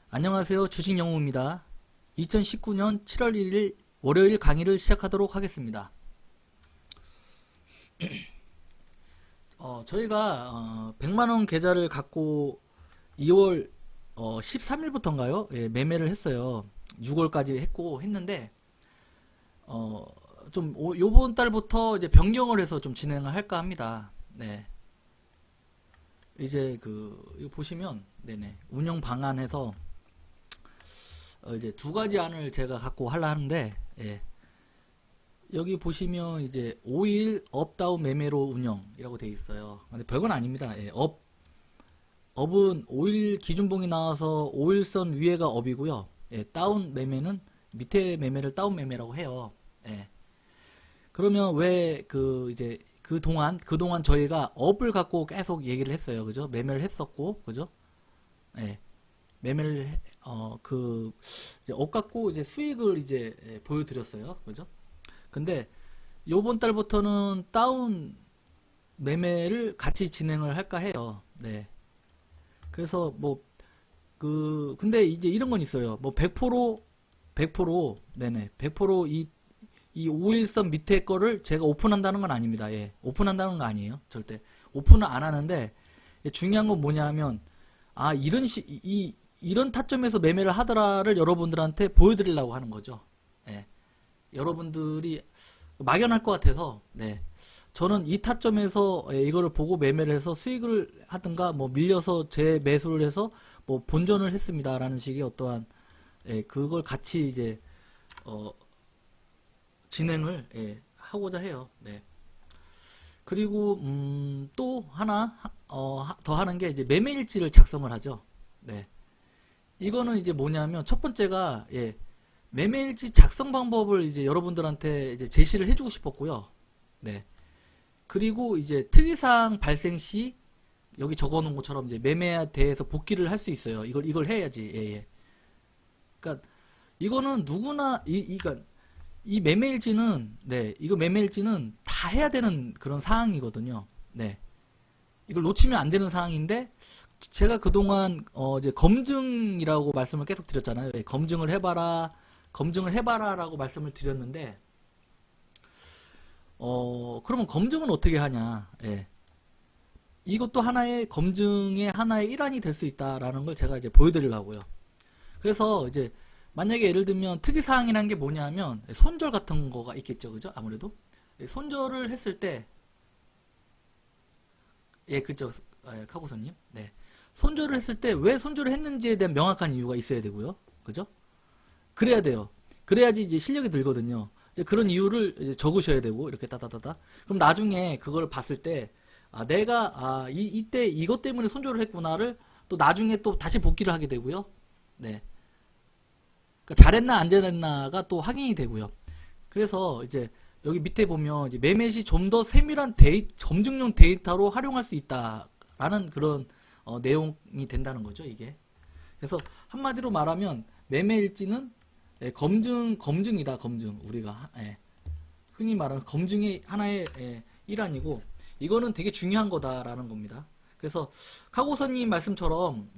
안녕하세요. 주식영웅입니다. 2019년 7월 1일 월요일 강의를 시작하도록 하겠습니다. 저희가 100만원 계좌를 갖고 2월 13일부터인가요? 예, 매매를 했어요. 6월까지 했는데 좀 요번 달부터 이제 변경을 해서 좀 진행을 할까 합니다. 네. 이제 이거 보시면 네네 운영 방안에서 이제 두 가지 안을 제가 갖고 하려 하는데, 예. 여기 보시면 이제 5일 업다운 매매로 운영이라고 되어 있어요. 근데 별건 아닙니다. 예. 업은 5일 기준봉이 나와서 5일선 위에가 업이고요. 예. 다운 매매는 밑에 매매를 다운 매매라고 해요. 예. 그러면 왜 이제 그동안 저희가 업을 갖고 계속 얘기를 했어요. 그죠? 매매를 했었고, 그죠? 예. 매매를 이제 업 갖고 이제 수익을 이제 보여드렸어요. 그죠? 근데 요번 달부터는 다운 매매를 같이 진행을 할까 해요. 네. 그래서 근데 이제 이런 건 있어요. 뭐 100% 네네 100% 이 5일선 밑에 거를 제가 오픈한다는 건 아닙니다. 예. 오픈한다는 거 아니에요. 절대 오픈은 안 하는데, 중요한 건 뭐냐면 이런 타점에서 매매를 하더라를 여러분들한테 보여드리려고 하는 거죠. 예. 여러분들이 막연할 것 같아서, 네. 저는 이 타점에서 이거를 보고 매매를 해서 수익을 하든가 뭐 밀려서 재매수를 해서 뭐 본전을 했습니다라는 식의 어떠한 그걸 같이 이제 진행을 하고자 해요. 네. 그리고 또 하나 더 하는 게 이제 매매일지를 작성을 하죠. 네. 이거는 이제 뭐냐면 첫 번째가 매매일지 작성 방법을 이제 여러분들한테 이제 제시를 해주고 싶었고요. 네. 그리고 이제 특이사항 발생 시 여기 적어놓은 것처럼 이제 매매에 대해서 복귀를 할 수 있어요. 이걸 해야지. 예. 그러니까 이거는 누구나 그러니까 이 매매일지는 이거 매매일지는 다 해야 되는 그런 사항이거든요. 네. 이걸 놓치면 안 되는 사항인데 제가 그동안 이제 검증이라고 말씀을 계속 드렸잖아요. 검증을 해봐라라고 말씀을 드렸는데 그러면 검증은 어떻게 하냐? 예. 이것도 하나의 검증의 하나의 일환이 될 수 있다라는 걸 제가 이제 보여드리려고요. 그래서 이제 만약에 예를 들면 특이사항이라는 게 뭐냐면 손절 같은 거가 있겠죠, 그죠? 아무래도 손절을 했을 때 그죠, 카고사님. 네. 손절을 했을 때 왜 손절을 했는지에 대한 명확한 이유가 있어야 되고요. 그죠? 그래야 돼요. 그래야지 이제 실력이 늘거든요. 이제 그런 이유를 이제 적으셔야 되고, 이렇게 따다다다. 그럼 나중에 그걸 봤을 때, 내가, 이때 이것 때문에 손절을 했구나를 또 나중에 또 다시 복귀를 하게 되고요. 네. 그러니까 잘했나 안 잘했나가 또 확인이 되고요. 그래서 이제 여기 밑에 보면 이제 매매 시 좀 더 세밀한 검증용 데이터로 활용할 수 있다라는 그런 내용이 된다는 거죠, 이게. 그래서 한마디로 말하면 매매일지는 검증이다, 검증. 우리가 흔히 말하는 검증의 하나의 일환이고, 이거는 되게 중요한 거다라는 겁니다. 그래서 카고서님 말씀처럼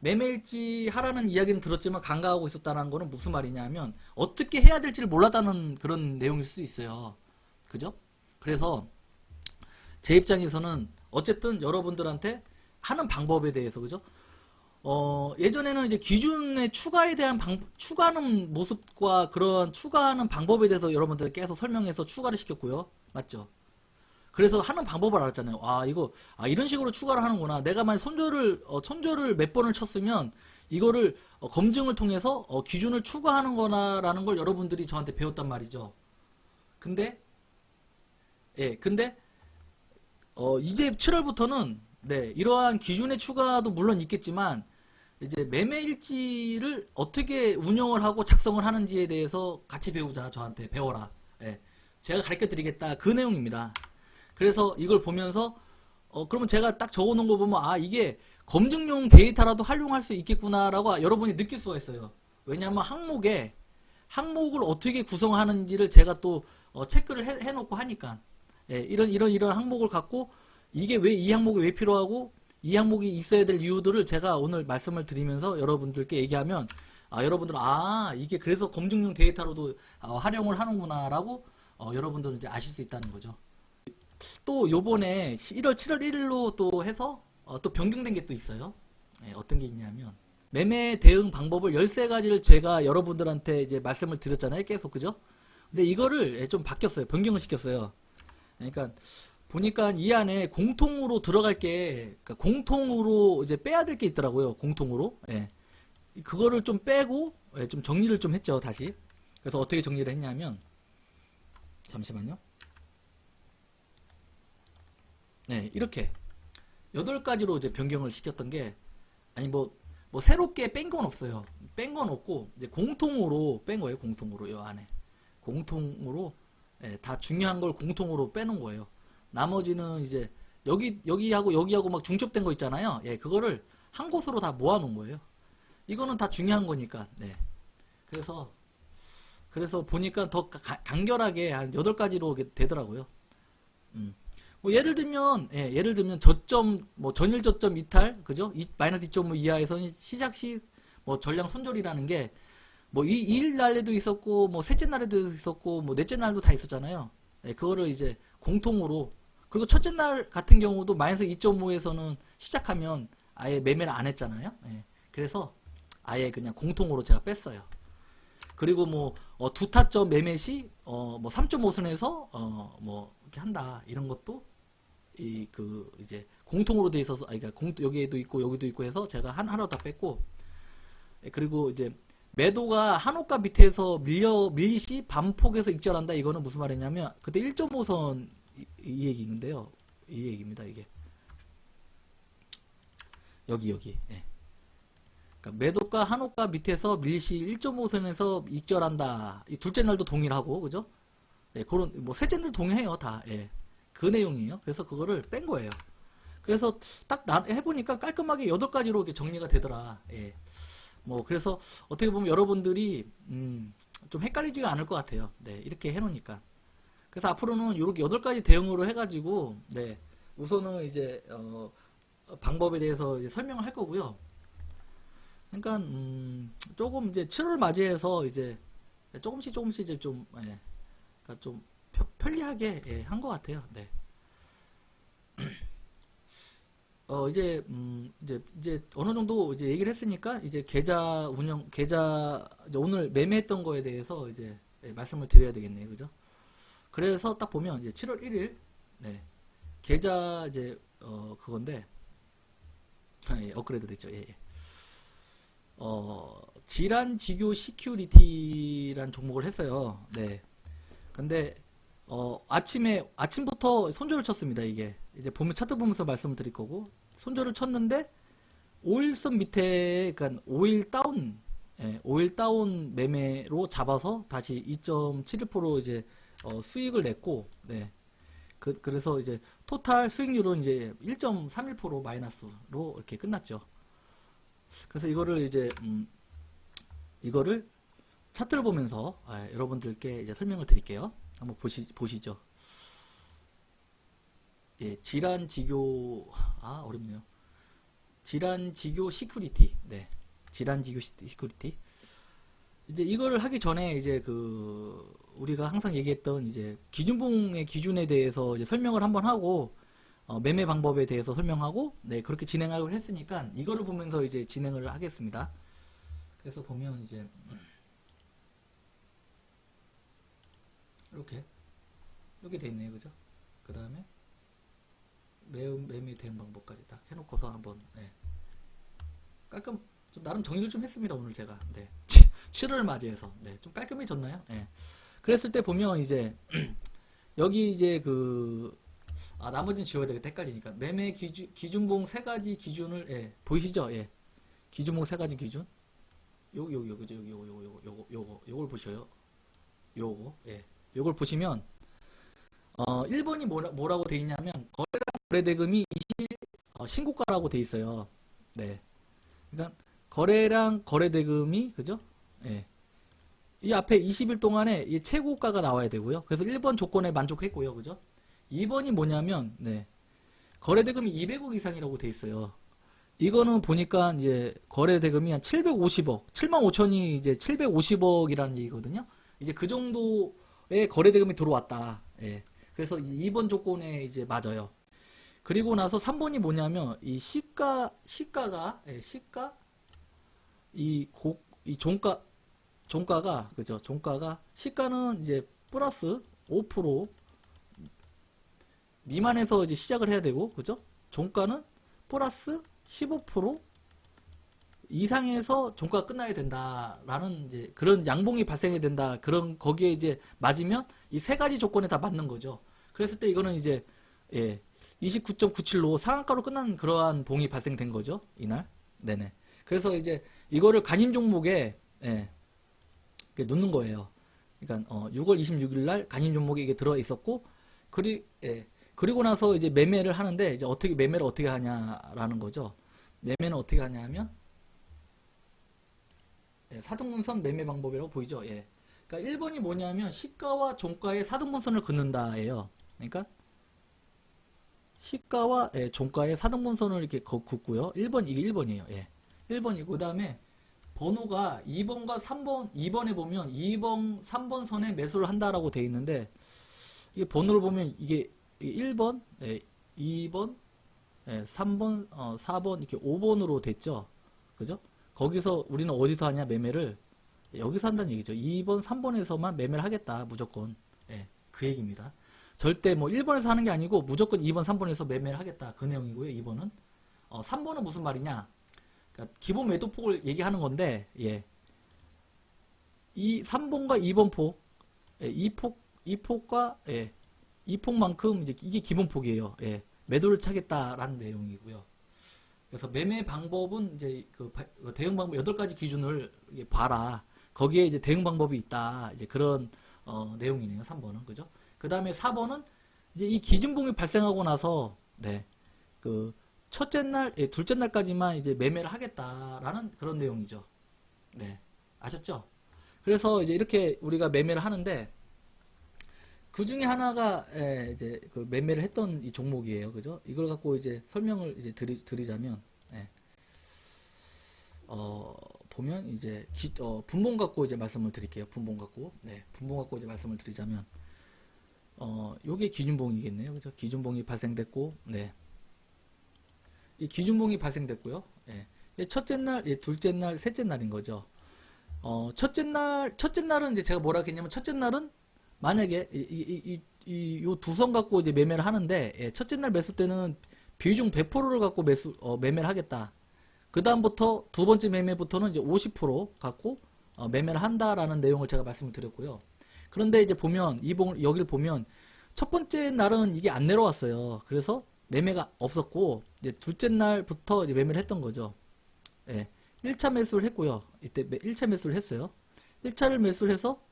매매일지 하라는 이야기는 들었지만 간과하고 있었다는 거는 무슨 말이냐면 어떻게 해야 될지를 몰랐다는 그런 내용일 수 있어요. 그죠? 그래서 제 입장에서는 어쨌든 여러분들한테 하는 방법에 대해서, 그죠? 예전에는 이제 기준의 추가에 대한 추가하는 모습과 그런 추가하는 방법에 대해서 여러분들 계속 설명해서 추가를 시켰고요. 맞죠? 그래서 하는 방법을 알았잖아요. 이런 식으로 추가를 하는구나. 내가 만약 손절을 몇 번을 쳤으면 이거를 검증을 통해서 기준을 추가하는 거나라는 걸 여러분들이 저한테 배웠단 말이죠. 근데 이제 7월부터는 이러한 기준의 추가도 물론 있겠지만 이제 매매일지를 어떻게 운영을 하고 작성을 하는지에 대해서 같이 배우자. 저한테 배워라. 제가 가르쳐 드리겠다. 그 내용입니다. 그래서 이걸 보면서 그러면 제가 딱 적어놓은 거 보면 이게 검증용 데이터라도 활용할 수 있겠구나라고 여러분이 느낄 수가 있어요. 왜냐하면 항목을 어떻게 구성하는지를 제가 또 체크를 해놓고 하니까 이런 항목을 갖고 이게 왜 이 항목이 왜 필요하고 이 항목이 있어야 될 이유들을 제가 오늘 말씀을 드리면서 여러분들께 얘기하면 여러분들은 이게 그래서 검증용 데이터로도 활용을 하는구나라고 여러분들은 이제 아실 수 있다는 거죠. 또 요번에 1월 7월 1일로 또 해서 또 변경된 게 또 있어요. 어떤 게 있냐면 매매 대응 방법을 13가지를 제가 여러분들한테 이제 말씀을 드렸잖아요. 계속 그죠? 근데 이거를 좀 바뀌었어요. 변경을 시켰어요. 그러니까 보니까 이 안에 공통으로 들어갈 게 그러니까 공통으로 이제 빼야 될 게 있더라고요. 공통으로. 그거를 좀 빼고 좀 정리를 좀 했죠. 다시. 그래서 어떻게 정리를 했냐면 잠시만요. 이렇게 8가지로 이제 변경을 시켰던 게 아니 뭐 새롭게 뺀 건 없어요. 뺀 건 없고 이제 공통으로 뺀 거예요. 공통으로 이 안에 공통으로 다 중요한 걸 공통으로 빼놓은 거예요. 나머지는 이제 여기하고 여기하고 막 중첩된 거 있잖아요. 그거를 한 곳으로 다 모아놓은 거예요. 이거는 다 중요한 거니까. 그래서 보니까 더 간결하게 한 8가지로 되더라고요. 뭐 예를 들면 저점 전일 저점 이탈 그죠? 마이너스 2.5 이하에서는 시작 시 뭐 전량 손절이라는 게 뭐 2일 날에도 있었고 뭐 셋째 날에도 있었고 뭐 넷째 날도 다 있었잖아요. 그거를 이제 공통으로 그리고 첫째 날 같은 경우도 마이너스 2.5에서는 시작하면 아예 매매를 안 했잖아요. 그래서 아예 그냥 공통으로 제가 뺐어요. 그리고 뭐 두 타점 매매 시 뭐 3.5선에서 뭐 이렇게 한다 이런 것도 이제 공통으로 돼 있어서 그러니까 여기에도 있고 여기도 있고 해서 제가 하나 다 뺐고 그리고 이제 매도가 한호가 밑에서 밀리시 반폭에서 익절한다. 이거는 무슨 말이냐면 그때 1.5선 이 얘기인데요. 이 얘기입니다. 이게 여기 그러니까 매도가 한호가 밑에서 밀리시 1.5선에서 익절한다. 이 둘째 날도 동일하고 그죠? 그런 뭐 셋째 날도 동일해요. 다. 그 내용이에요. 그래서 그거를 뺀 거예요. 그래서 딱 해보니까 깔끔하게 8가지로 이렇게 정리가 되더라. 뭐 그래서 어떻게 보면 여러분들이 좀 헷갈리지가 않을 것 같아요. 이렇게 해놓으니까. 그래서 앞으로는 이렇게 8가지 대응으로 해가지고 우선은 이제 방법에 대해서 이제 설명을 할 거고요. 그러니까 조금 이제 7월 맞이해서 이제 조금씩 이제 좀 그러니까 좀 편리하게 한 것 같아요. 이제 어느 정도 이제 얘기를 했으니까 이제 계좌 이제 오늘 매매했던 거에 대해서 이제 말씀을 드려야 되겠네요. 그죠? 그래서 딱 보면 이제 7월 1일 계좌 이제 그건데 업그레이드 됐죠. 질환지교 시큐리티란 종목을 했어요. 근데 아침부터 손절을 쳤습니다. 이게 이제 보면 차트 보면서 말씀을 드릴 거고 손절을 쳤는데 5일선 밑에 그러니까 5일 다운 매매로 잡아서 다시 2.71% 이제 수익을 냈고 그래서 이제 토탈 수익률은 이제 1.31% 마이너스로 이렇게 끝났죠. 그래서 이거를 이제 이거를 차트를 보면서 여러분들께 이제 설명을 드릴게요. 한번 보시죠. 질환지교 어렵네요. 질환지교 시큐리티. 질환지교 시큐리티. 이제 이거를 하기 전에 이제 우리가 항상 얘기했던 이제 기준봉의 기준에 대해서 이제 설명을 한번 하고 매매 방법에 대해서 설명하고 그렇게 진행하기로 했으니까 이거를 보면서 이제 진행을 하겠습니다. 그래서 보면 이제 이렇게 돼 있네요. 그죠? 그 다음에 매매 대응 방법까지 딱 해놓고서 한번 좀 나름 정리를 좀 했습니다. 오늘 제가 7월 맞이해서 좀 깔끔해졌나요? 그랬을 때 보면 이제 여기 이제 나머지는 지워야 되겠다. 헷갈리니까 매매 기준봉 3가지 기준을 보이시죠? 기준봉 3가지 기준 요걸 보셔요. 요걸 보시면 1번이 뭐라고 돼 있냐면 거래량 거래대금이 20일 신고가라고 돼 있어요. 그러니까 거래량 거래대금이 그죠? 이 앞에 20일 동안에 이 최고가가 나와야 되고요. 그래서 1번 조건에 만족했고요. 그죠? 2번이 뭐냐면 거래대금이 200억 이상이라고 돼 있어요. 이거는 보니까 이제 거래대금이 한 750억, 7만 5천이 이제 750억이라는 얘기거든요. 이제 그 정도의 거래대금이 들어왔다. 예. 그래서 2번 조건에 이제 맞아요. 그리고 나서 3번이 뭐냐면 이 시가가 예, 시가 이 종가가 그죠? 종가가 시가는 이제 플러스 5% 미만에서 이제 시작을 해야 되고 그죠? 종가는 플러스 15% 이상에서 종가가 끝나야 된다라는 이제 그런 양봉이 발생해야 된다. 그런 거기에 이제 맞으면 이 세 가지 조건에 다 맞는 거죠. 그랬을 때 이거는 이제 예, 29.97로 상한가로 끝난 그러한 봉이 발생된 거죠. 이날. 네네. 그래서 이제 이거를 간임 종목에 예, 이렇게 넣는 거예요. 그러니까 6월 26일 날 간임 종목에 이게 들어 있었고 예, 그리고 나서 이제 매매를 하는데 이제 어떻게 매매를 어떻게 하냐라는 거죠. 매매는 어떻게 하냐 하면 예, 사등분선 매매 방법이라고 보이죠. 예. 그러니까 1번이 뭐냐면 시가와 종가의 사등분선을 긋는다예요. 그러니까 시가와 예, 종가의 사등분선을 이렇게 긋고요. 1번 이게 1번이에요. 예. 1번이고 그다음에 번호가 2번과 3번 2번에 보면 2번 3번 선에 매수를 한다라고 되어 있는데 이게 번호를 보면 이게 1번, 예, 2번, 예, 3번, 4번 이렇게 5번으로 됐죠. 그죠? 거기서 우리는 어디서 하냐 매매를 여기서 한다는 얘기죠. 2번, 3번에서만 매매를 하겠다 무조건. 예, 그 얘기입니다. 절대 뭐 1번에서 하는 게 아니고 무조건 2번, 3번에서 매매를 하겠다. 그 내용이고요. 2번은 3번은 무슨 말이냐? 그러니까 기본 매도폭을 얘기하는 건데 예. 이 3번과 2번 폭, 예, 이 폭과 예, 이 폭만큼 이제 이게 기본폭이에요. 예, 매도를 차겠다라는 내용이고요. 그래서 매매 방법은 이제 그 대응 방법 8가지 기준을 봐라. 거기에 이제 대응 방법이 있다. 이제 그런 내용이네요. 3번은 그죠? 그다음에 4번은 이제 이 기준봉이 발생하고 나서 네. 그 첫째 날, 예, 둘째 날까지만 이제 매매를 하겠다라는 그런 내용이죠. 네. 아셨죠? 그래서 이제 이렇게 우리가 매매를 하는데 그 중에 하나가 예, 이제 그 매매를 했던 이 종목이에요. 그죠? 이걸 갖고 이제 설명을 이제 드리자면 예. 보면 이제 분봉 갖고 이제 말씀을 드릴게요. 분봉 갖고. 네. 분봉 갖고 이제 말씀을 드리자면 요게 기준봉이겠네요. 그죠? 기준봉이 발생됐고 네. 이 기준봉이 발생됐고요. 예. 첫째 날, 예, 둘째 날, 셋째 날인 거죠. 첫째 날은 이제 제가 뭐라 했냐면, 첫째 날은 만약에 요 두 선 갖고 이제 매매를 하는데, 예, 첫째 날 매수 때는 비중 100%를 갖고 매매를 하겠다. 그 다음부터 두 번째 매매부터는 이제 50% 갖고 매매를 한다라는 내용을 제가 말씀을 드렸고요. 그런데 이제 보면, 여기를 보면, 첫 번째 날은 이게 안 내려왔어요. 그래서 매매가 없었고 이제 둘째 날부터 이제 매매를 했던 거죠. 예. 1차 매수를 했고요. 이때 1차 매수를 했어요. 1차를 매수를 해서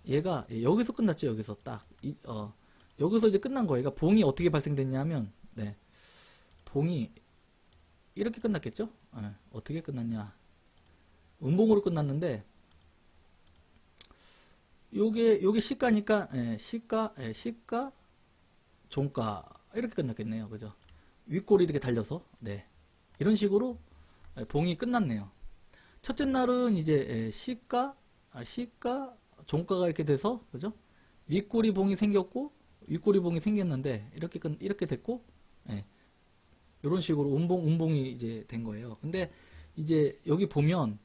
얘가 여기서 끝났죠. 여기서 딱 여기서 이제 끝난 거예요. 그러니까 봉이 어떻게 발생됐냐면 네. 봉이 이렇게 끝났겠죠? 예. 어떻게 끝났냐? 음봉으로 끝났는데 요게 시가니까 예, 시가 종가 이렇게 끝났겠네요. 그죠? 윗골이 이렇게 달려서 네. 이런 식으로 봉이 끝났네요. 첫째 날은 이제 시가 종가가 이렇게 돼서 그죠? 윗골이 봉이 생겼고 윗골이 봉이 생겼는데 이렇게 됐고 예. 이런 식으로 음봉이 이제 된 거예요. 근데 이제 여기 보면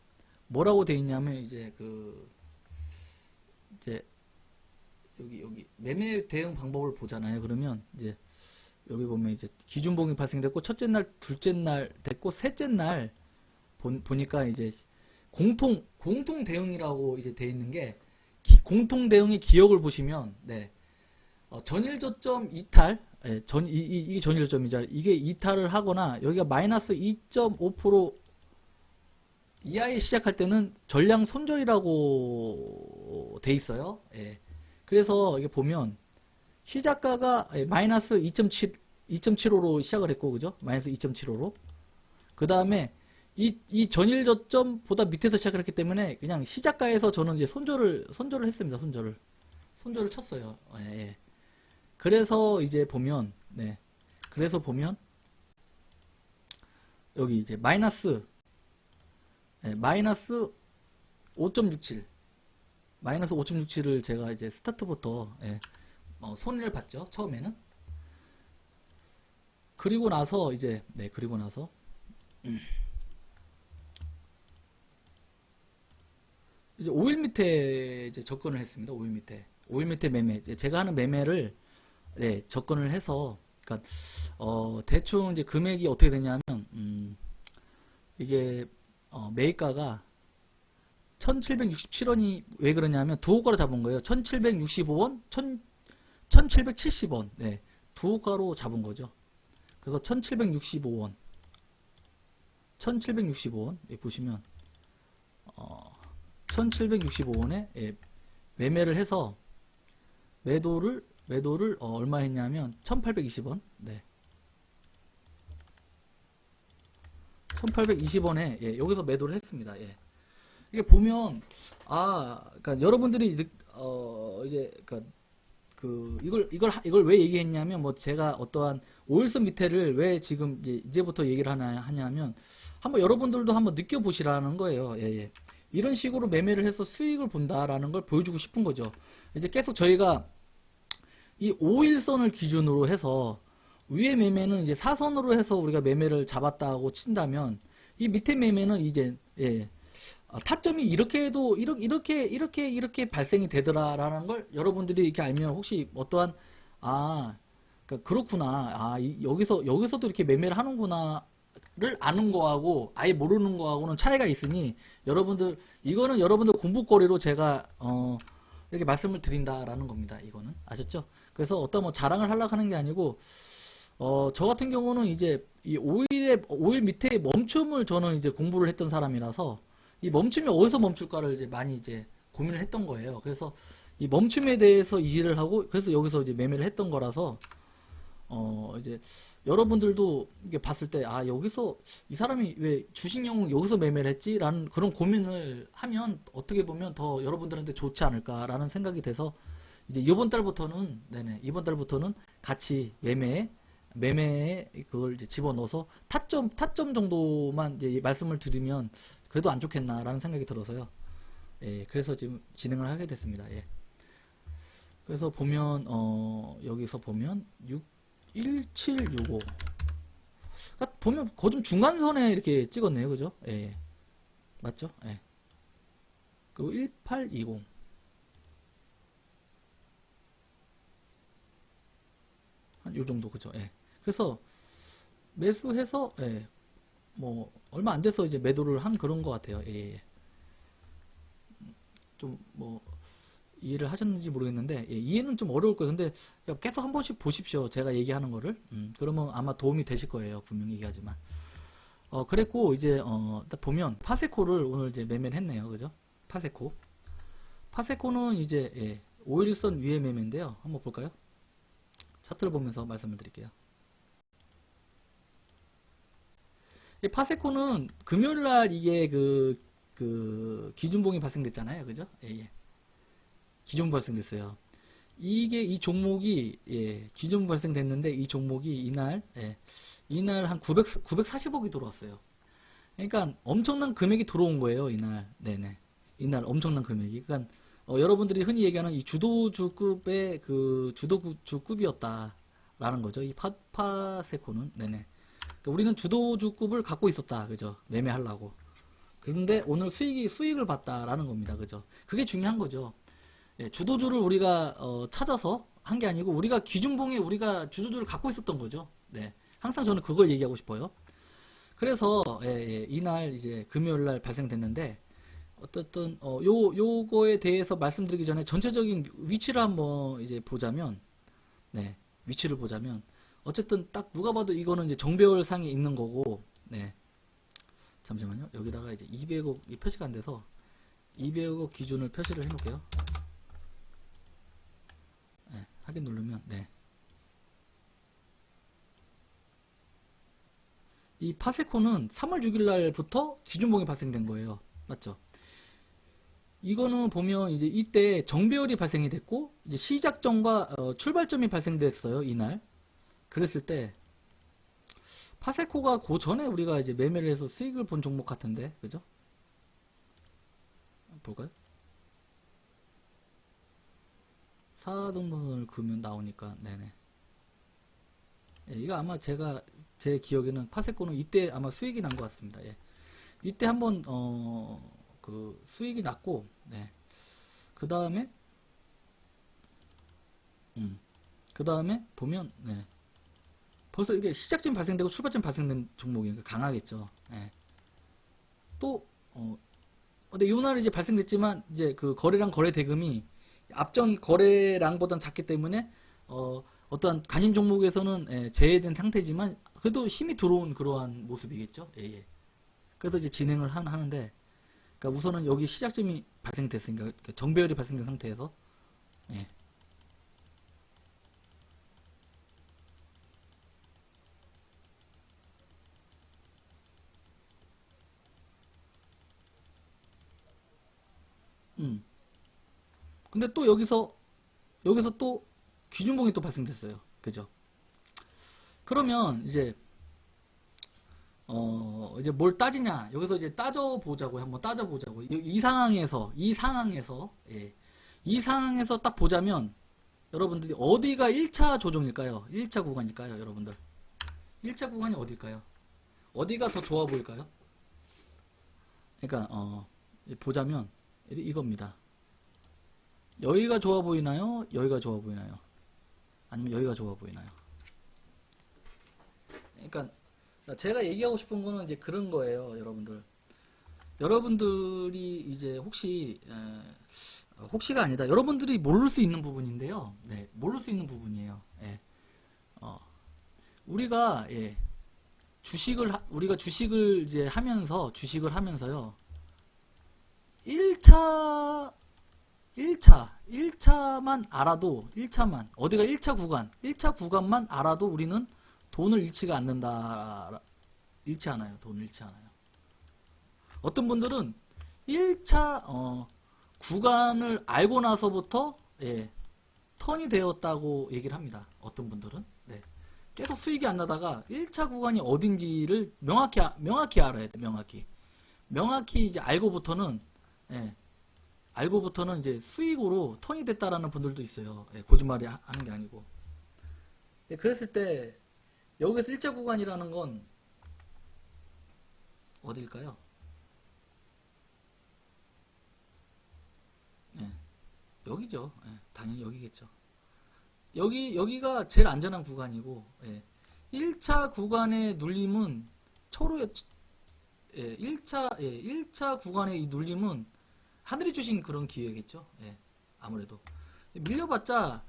뭐라고 돼 있냐면 이제 이제 여기 매매 대응 방법을 보잖아요. 그러면 이제 여기 보면 이제 기준봉이 발생됐고 첫째 날, 둘째 날 됐고 셋째 날 보니까 이제 공통 대응이라고 이제 돼 있는 게 공통 대응의 기억을 보시면 네. 전일 저점 이탈 예, 이게 전일 저점이죠. 이게 이탈을 하거나 여기가 마이너스 2.5% 이하에 시작할 때는 전량 손절이라고 돼 있어요. 예. 그래서 이게 보면 시작가가 마이너스 2.75로 시작을 했고 그죠? 마이너스 2.75로 그 다음에 이 전일 저점보다 밑에서 시작을 했기 때문에 그냥 시작가에서 저는 이제 손절을 했습니다. 손절을 쳤어요. 예. 그래서 이제 보면, 네. 그래서 보면, 여기 이제 마이너스 5.67. 마이너스 5.67을 제가 이제 스타트부터, 예, 손해를 봤죠. 처음에는. 그리고 나서 이제, 네, 그리고 나서, 이제 5일 밑에 이제 접근을 했습니다. 5일 밑에. 5일 밑에 매매. 제가 하는 매매를, 네, 접근을 해서, 그러니까, 대충 이제 금액이 어떻게 되냐면, 이게, 매입가가 1767원이 왜 그러냐면 두 호가로 잡은 거예요. 1765원, 1770원. 네. 두 호가로 잡은 거죠. 그래서 1765원. 1765원. 예, 보시면 1765원에 예, 매매를 해서 매도를 얼마 했냐면 1820원. 네. 1820원에 예, 여기서 매도를 했습니다. 예. 이게 보면 그러니까 여러분들이 이제 그러니까 이걸 왜 얘기했냐면 뭐 제가 어떠한 5일선 밑에를 왜 지금 이제부터 얘기를 하냐면 한번 여러분들도 한번 느껴보시라는 거예요. 예, 예. 이런 식으로 매매를 해서 수익을 본다라는 걸 보여주고 싶은 거죠. 이제 계속 저희가 이 5일선을 기준으로 해서 위에 매매는 이제 사선으로 해서 우리가 매매를 잡았다고 친다면 이 밑에 매매는 이제 예, 타점이 이렇게도 이렇게 발생이 되더라라는 걸 여러분들이 이렇게 알면 혹시 어떠한 그러니까 그렇구나 여기서도 이렇게 매매를 하는구나를 아는 거하고 아예 모르는 거하고는 차이가 있으니 이거는 여러분들 공부거리로 제가 이렇게 말씀을 드린다라는 겁니다. 이거는 아셨죠? 그래서 어떤 뭐 자랑을 하려고 하는 게 아니고 저 같은 경우는 이제 이 5일 밑에 멈춤을 저는 이제 공부를 했던 사람이라서 이 멈춤이 어디서 멈출까를 이제 많이 이제 고민을 했던 거예요. 그래서 이 멈춤에 대해서 이해를 하고 그래서 여기서 이제 매매를 했던 거라서 이제 여러분들도 이게 봤을 때 여기서 이 사람이 왜 주식 영웅 여기서 매매를 했지라는 그런 고민을 하면 어떻게 보면 더 여러분들한테 좋지 않을까라는 생각이 돼서 이제 이번 달부터는 이번 달부터는 같이 매매에 그걸 이제 집어넣어서 타점 정도만 이제 말씀을 드리면 그래도 안 좋겠나라는 생각이 들어서요. 예, 그래서 지금 진행을 하게 됐습니다. 예. 그래서 보면 여기서 보면 1765. 그러니까 보면 거좀 중간선에 이렇게 찍었네요, 그죠? 예, 맞죠? 예. 그리고 1820. 한 요 정도 그죠? 예. 그래서 매수해서 예, 뭐 얼마 안 돼서 이제 매도를 한 그런 것 같아요. 예, 예. 좀 뭐 이해를 하셨는지 모르겠는데 예, 이해는 좀 어려울 거예요. 근데 계속 한 번씩 보십시오. 제가 얘기하는 거를. 그러면 아마 도움이 되실 거예요. 분명히 얘기하지만. 그랬고 이제 딱 보면 파세코를 오늘 이제 매매를 했네요. 그죠? 파세코는 이제 예, 5일선 위에 매매인데요. 한번 볼까요? 차트를 보면서 말씀을 드릴게요. 이 파세코는 금요일날 이게 그 기준봉이 발생됐잖아요. 그죠? 예, 예. 기존 발생됐어요. 이 종목이 예, 기존 발생됐는데 이 종목이 이날 한 940억이 들어왔어요. 그러니까 엄청난 금액이 들어온 거예요. 이날. 네네. 이날 엄청난 금액이. 그러니까 여러분들이 흔히 얘기하는 이 주도주급의 그 주도주급이었다라는 거죠. 이 파세코는. 네네. 그러니까 우리는 주도주급을 갖고 있었다. 그죠? 매매하려고. 그런데 오늘 수익을 봤다라는 겁니다. 그죠? 그게 중요한 거죠. 예, 주도주를 우리가 찾아서 한 게 아니고 우리가 기준봉에 우리가 주도주를 갖고 있었던 거죠. 네, 항상 저는 그걸 얘기하고 싶어요. 그래서 예, 예, 이날 이제 금요일날 발생됐는데 어떻든 요거에 대해서 말씀드리기 전에 전체적인 위치를 한번 이제 보자면 네, 위치를 보자면 어쨌든 딱 누가 봐도 이거는 이제 정배열상에 있는 거고 네, 잠시만요. 여기다가 이제 200억 표시가 안 돼서 200억 기준을 표시를 해놓을게요. 네, 확인 누르면 네. 이 파세코는 3월 6일 날부터 기준봉이 발생된 거예요. 맞죠? 이거는 보면 이제 이때 정배열이 발생이 됐고 이제 시작점과 출발점이 발생됐어요 이날. 그랬을 때 파세코가 그 전에 우리가 이제 매매를 해서 수익을 본 종목 같은데 그죠? 볼까요? 4등분을 그으면 나오니까 네네. 예, 이거 아마 제 기억에는 파세코는 이때 아마 수익이 난 것 같습니다. 예. 이때 한번 그 수익이 났고 네. 그 다음에 그 다음에 보면 네. 벌써 이게 시작점 발생되고 출발점 발생된 종목이니까 강하겠죠. 예. 또 근데 이날 이제 발생됐지만 이제 그 거래량 거래 대금이 앞전 거래량보다는 작기 때문에 어떠한 간임 종목에서는 예, 제외된 상태지만 그래도 힘이 들어온 그러한 모습이겠죠. 예, 예. 그래서 이제 진행을 하는데 그러니까 우선은 여기 시작점이 발생됐으니까 그러니까 정배열이 발생된 상태에서 예. 음. 근데 또 여기서 또 기준봉이 또 발생됐어요. 그죠? 그러면 이제 뭘 따지냐? 여기서 이제 따져보자고, 한번 따져보자고. 이 상황에서, 예. 이 상황에서 딱 보자면, 여러분들이 어디가 1차 조정일까요? 1차 구간일까요? 여러분들. 1차 구간이 어딜까요? 어디가 더 좋아 보일까요? 그러니까, 보자면, 이겁니다. 여기가 좋아 보이나요? 여기가 좋아 보이나요? 아니면 여기가 좋아 보이나요? 그러니까, 제가 얘기하고 싶은 거는 이제 그런 거예요, 여러분들. 여러분들이 이제 혹시가 아니다. 여러분들이 모를 수 있는 부분인데요. 네, 모를 수 있는 부분이에요. 예. 어, 예, 우리가 주식을 이제 하면서, 주식을 하면서요. 1차, 1차만 알아도, 1차만, 어디가 1차 구간만 알아도 우리는 돈을 잃지 않아요. 돈을 잃지 않아요. 어떤 분들은 1차 구간을 알고 나서부터 예, 턴이 되었다고 얘기를 합니다. 어떤 분들은 네. 계속 수익이 안 나다가 1차 구간이 어딘지를 명확히 알아야 돼. 명확히 이제 알고부터는 예, 이제 수익으로 턴이 됐다라는 분들도 있어요. 예, 거짓말이 하는 게 아니고. 예, 그랬을 때 여기서 1차 구간이라는 건 어딜까요? 예, 여기죠. 예, 당연히 여기겠죠. 여기가 제일 안전한 구간이고, 예. 1차 구간의 눌림은 초로에, 예, 1차 구간의 이 눌림은 하늘이 주신 그런 기회겠죠. 예, 아무래도. 밀려봤자,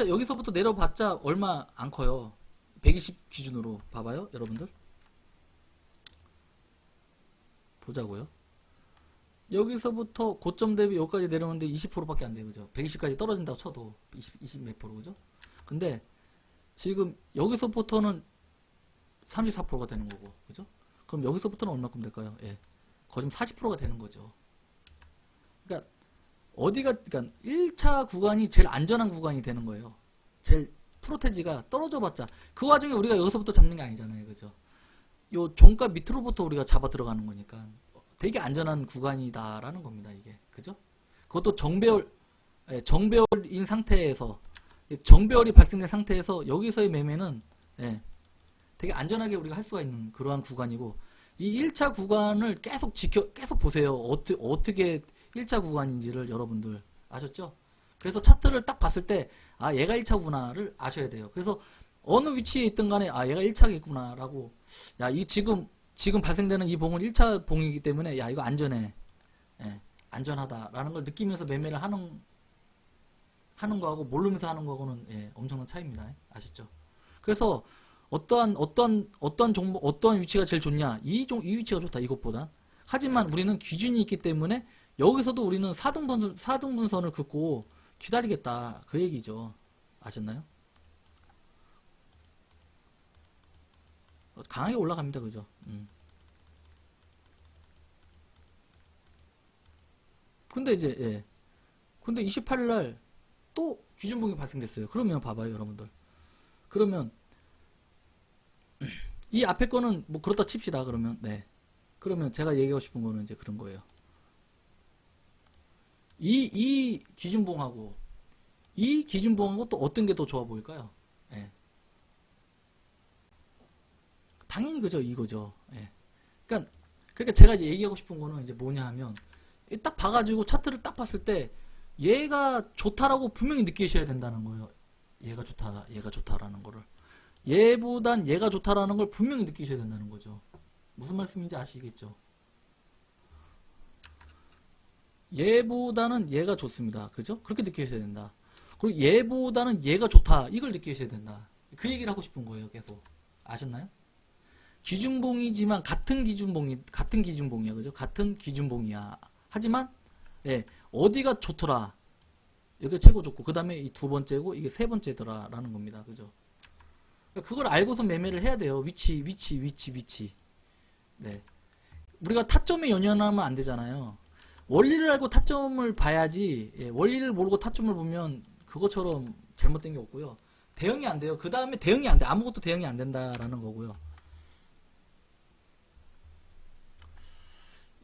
여기서부터 내려봤자 얼마 안 커요. 120 기준으로 봐봐요, 여러분들. 보자고요. 여기서부터 고점 대비 여기까지 내려오는데 20%밖에 안 돼요. 그죠? 120까지 떨어진다고 쳐도 20 몇 프로죠? 근데 지금 여기서부터는 34%가 되는 거고. 그죠? 그럼 여기서부터는 얼마큼 될까요? 예. 거의 40%가 되는 거죠. 그러니까 그러니까 1차 구간이 제일 안전한 구간이 되는 거예요. 제일 프로테지가 떨어져 봤자 그 와중에 우리가 여기서부터 잡는 게 아니잖아요. 그죠? 요 종가 밑으로부터 우리가 잡아 들어가는 거니까 되게 안전한 구간이다라는 겁니다. 이게 그죠? 그것도 정배열인 상태에서 정배열이 발생된 상태에서 여기서의 매매는 예, 되게 안전하게 우리가 할 수가 있는 그러한 구간이고 이 1차 구간을 계속 보세요. 어떻게 1차 구간인지를 여러분들 아셨죠? 그래서 차트를 딱 봤을 때 아 얘가 1차구나를 아셔야 돼요. 그래서 어느 위치에 있든 간에 아 얘가 1차겠구나 라고 야 이 지금 발생되는 이 봉은 1차 봉이기 때문에 야 이거 안전해. 예, 안전하다라는 걸 느끼면서 매매를 하는 거하고 모르면서 하는 거하고는 예, 엄청난 차이입니다. 아셨죠? 그래서 어떤 종목 어떤 위치가 제일 좋냐 이 위치가 좋다 이것보다 하지만 우리는 기준이 있기 때문에 여기서도 우리는 4등분선을 긋고 기다리겠다 그 얘기죠. 아셨나요? 강하게 올라갑니다. 그죠? 근데 이제, 예. 근데 28일 날 또 기준봉이 발생됐어요. 그러면 봐봐요, 여러분들. 그러면 이 앞에 거는 뭐 그렇다 칩시다. 그러면 네. 그러면 제가 얘기하고 싶은 거는 이제 그런 거예요. 이 기준봉하고 이 기준봉하고 또 어떤 게 더 좋아 보일까요? 예. 당연히 그죠, 이거죠. 예. 그러니까 제가 이제 얘기하고 싶은 거는 이제 뭐냐 하면 딱 봐가지고 차트를 딱 봤을 때 얘가 좋다라고 분명히 느끼셔야 된다는 거예요. 얘가 좋다, 얘가 좋다라는 거를. 얘보단 얘가 좋다라는 걸 분명히 느끼셔야 된다는 거죠. 무슨 말씀인지 아시겠죠? 얘보다는 얘가 좋습니다. 그죠? 그렇게 느끼셔야 된다. 그리고 얘보다는 얘가 좋다. 이걸 느끼셔야 된다. 그 얘기를 하고 싶은 거예요. 계속. 아셨나요? 기준봉이지만 같은 기준봉이야. 그죠? 같은 기준봉이야. 하지만 예, 어디가 좋더라. 여기가 최고 좋고 그 다음에 이 두 번째고 이게 세 번째더라 라는 겁니다. 그죠? 그걸 알고서 매매를 해야 돼요. 위치. 네. 우리가 타점에 연연하면 안 되잖아요. 원리를 알고 타점을 봐야지. 예, 원리를 모르고 타점을 보면 그것처럼 잘못된 게 없고요. 대응이 안 돼요. 그 다음에 대응이 안 돼. 아무것도 대응이 안 된다라는 거고요.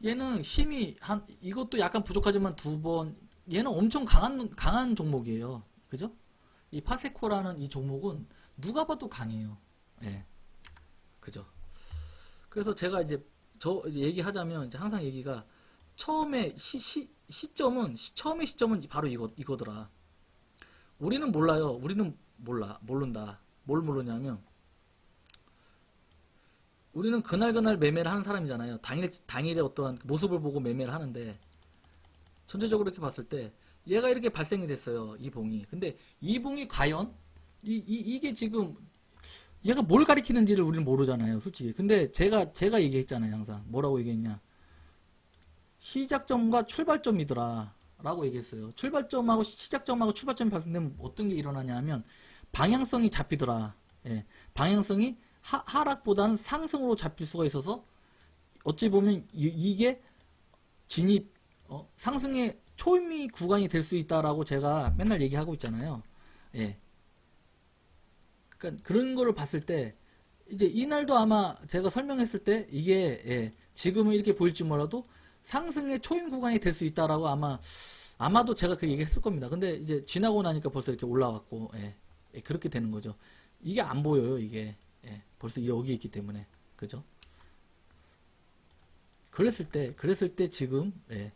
얘는 힘이 이것도 약간 부족하지만 두 번. 얘는 엄청 강한 종목이에요. 그죠? 이 파세코라는 이 종목은 누가 봐도 강해요. 예. 그죠? 그래서 제가 이제 이제 얘기하자면 이제 항상 얘기가 처음에 처음의 시점은 바로 이거더라. 우리는 몰라요. 우리는 모른다. 뭘 모르냐면 우리는 그날 매매를 하는 사람이잖아요. 당일의 어떠한 모습을 보고 매매를 하는데 전체적으로 이렇게 봤을 때 얘가 이렇게 발생이 됐어요. 이 봉이. 근데 이 봉이 과연 이게 지금 얘가 뭘 가리키는지를 우리는 모르잖아요. 솔직히. 근데 제가 얘기했잖아요. 항상. 뭐라고 얘기했냐. 시작점과 출발점이더라 라고 얘기했어요. 출발점하고 시작점하고 출발점이 발생되면 어떤 게 일어나냐 하면 방향성이 잡히더라. 예. 방향성이 하락보다는 상승으로 잡힐 수가 있어서 어찌 보면 이게 상승의 초미 구간이 될 수 있다라고 제가 맨날 얘기하고 있잖아요. 예. 그러니까 그런 거를 봤을 때 이제 이날도 아마 제가 설명했을 때 이게 예, 지금은 이렇게 보일지 몰라도 상승의 초임 구간이 될 수 있다라고 아마도 제가 그 얘기했을 겁니다. 근데 이제 지나고 나니까 벌써 이렇게 올라왔고 예, 예, 그렇게 되는 거죠. 이게 안 보여요. 이게 예, 벌써 여기 있기 때문에 그죠? 그랬을 때 지금 예,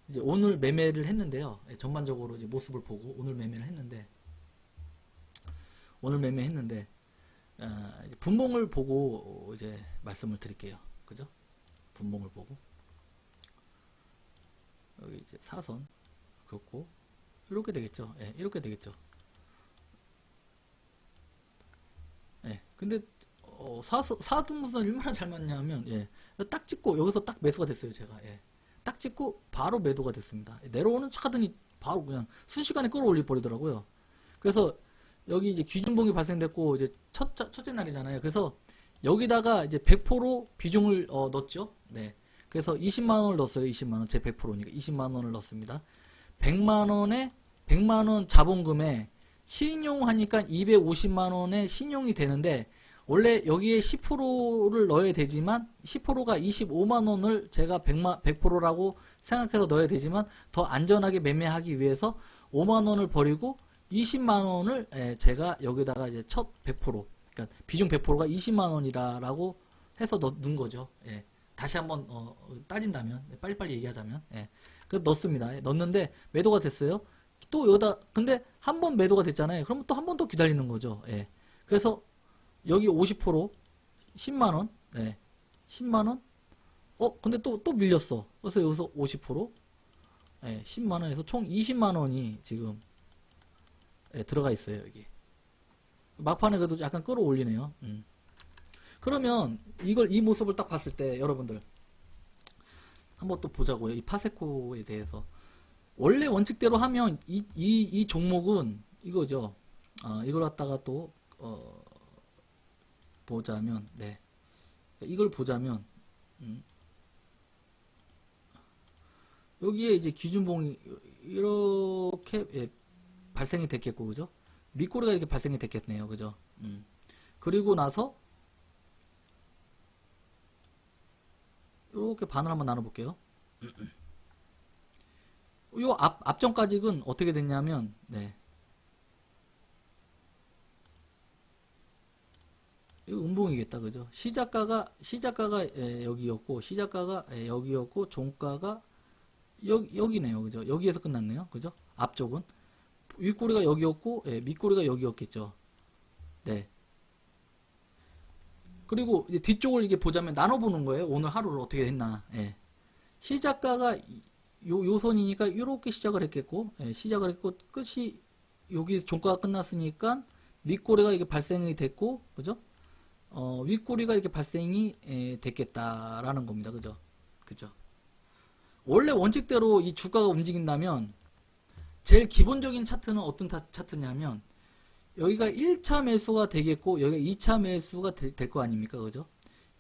이제 오늘 매매를 했는데요. 예, 전반적으로 이제 모습을 보고 오늘 매매를 했는데 분봉을 보고 이제 말씀을 드릴게요. 그죠? 분봉을 보고 여기 이제 사선 그렇고 이렇게 되겠죠. 예, 이렇게 되겠죠. 예, 근데 사등분선 얼마나 잘 맞냐면 예, 딱 찍고 여기서 딱 매수가 됐어요. 제가 예, 딱 찍고 바로 매도가 됐습니다. 내려오는 척 하더니 바로 그냥 순식간에 끌어올려 버리더라고요. 그래서 여기 이제 기준봉이 발생됐고 이제 첫째 날이잖아요. 그래서 여기다가 이제 100% 비중을 넣었죠. 네. 그래서 20만 원을 넣었어요. 20만 원. 제 100%니까 20만 원을 넣었습니다. 100만 원에 100만 원 자본금에 신용하니까 250만 원의 신용이 되는데 원래 여기에 10%를 넣어야 되지만 10%가 25만 원을 제가 100%라고 생각해서 넣어야 되지만 더 안전하게 매매하기 위해서 5만 원을 버리고 20만 원을 제가 여기다가 이제 첫 100% 그러니까 비중 100%가 20만 원이라고 해서 넣은 거죠. 예. 다시 한번 따진다면 빨리빨리 얘기하자면 그 넣습니다. 넣었는데 매도가 됐어요. 또 여기다 근데 한 번 매도가 됐잖아요. 그러면 또 한 번 더 기다리는 거죠. 예. 그래서 여기 50% 10만 원, 10만 원. 근데 또 밀렸어. 그래서 여기서 50% 10만 원에서 총 20만 원이 지금 들어가 있어요. 여기 막판에 그래도 약간 끌어올리네요. 그러면 이 모습을 딱 봤을 때 여러분들 한번 또 보자고요. 이 파세코에 대해서 원래 원칙대로 하면 이 종목은 이거죠. 이걸 갖다가 또 보자면 이걸 보자면 여기에 이제 기준봉이 이렇게 예, 발생이 됐겠고, 그죠? 밑꼬리가 이렇게 발생이 됐겠네요, 그죠? 그리고 나서 이렇게 반을 한번 나눠볼게요. 요 앞전까지는 어떻게 됐냐면, 네. 이거 음봉이겠다, 그죠? 시작가가 예, 여기였고, 시작가가 예, 여기였고, 종가가 여기네요, 그죠? 여기에서 끝났네요, 그죠? 앞쪽은 윗꼬리가 여기였고, 예, 밑꼬리가 여기였겠죠. 네. 그리고 이제 뒤쪽을 이게 보자면 나눠보는 거예요. 오늘 하루를 어떻게 했나. 예. 시작가가 요 선이니까 이렇게 시작을 했겠고, 예, 시작을 했고 끝이 여기 종가가 끝났으니까 밑꼬리가 이게 발생이 됐고, 그죠? 윗꼬리가 이렇게 발생이 됐겠다라는 겁니다. 그죠? 그죠? 원래 원칙대로 이 주가가 움직인다면 제일 기본적인 차트는 어떤 차트냐면 여기가 1차 매수가 되겠고 여기가 2차 매수가 될 거 아닙니까? 그죠?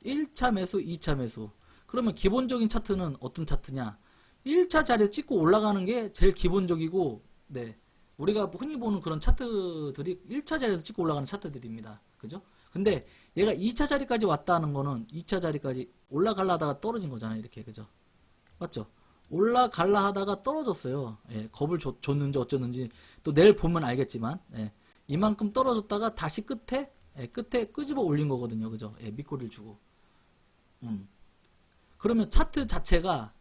1차 매수, 2차 매수. 그러면 기본적인 차트는 어떤 차트냐? 1차 자리에 찍고 올라가는 게 제일 기본적이고, 네. 우리가 흔히 보는 그런 차트들이 1차 자리에서 찍고 올라가는 차트들입니다. 그죠? 근데 얘가 2차 자리까지 왔다는 거는 2차 자리까지 올라갈라 하다가 떨어진 거잖아요. 이렇게. 그죠? 맞죠? 올라갈라 하다가 떨어졌어요. 예, 겁을 줬는지 어쩌는지 또 내일 보면 알겠지만, 예, 이만큼 떨어졌다가 다시 끝에 끄집어 올린 거거든요. 그죠? 예, 밑꼬리를 주고. 그러면 차트 자체가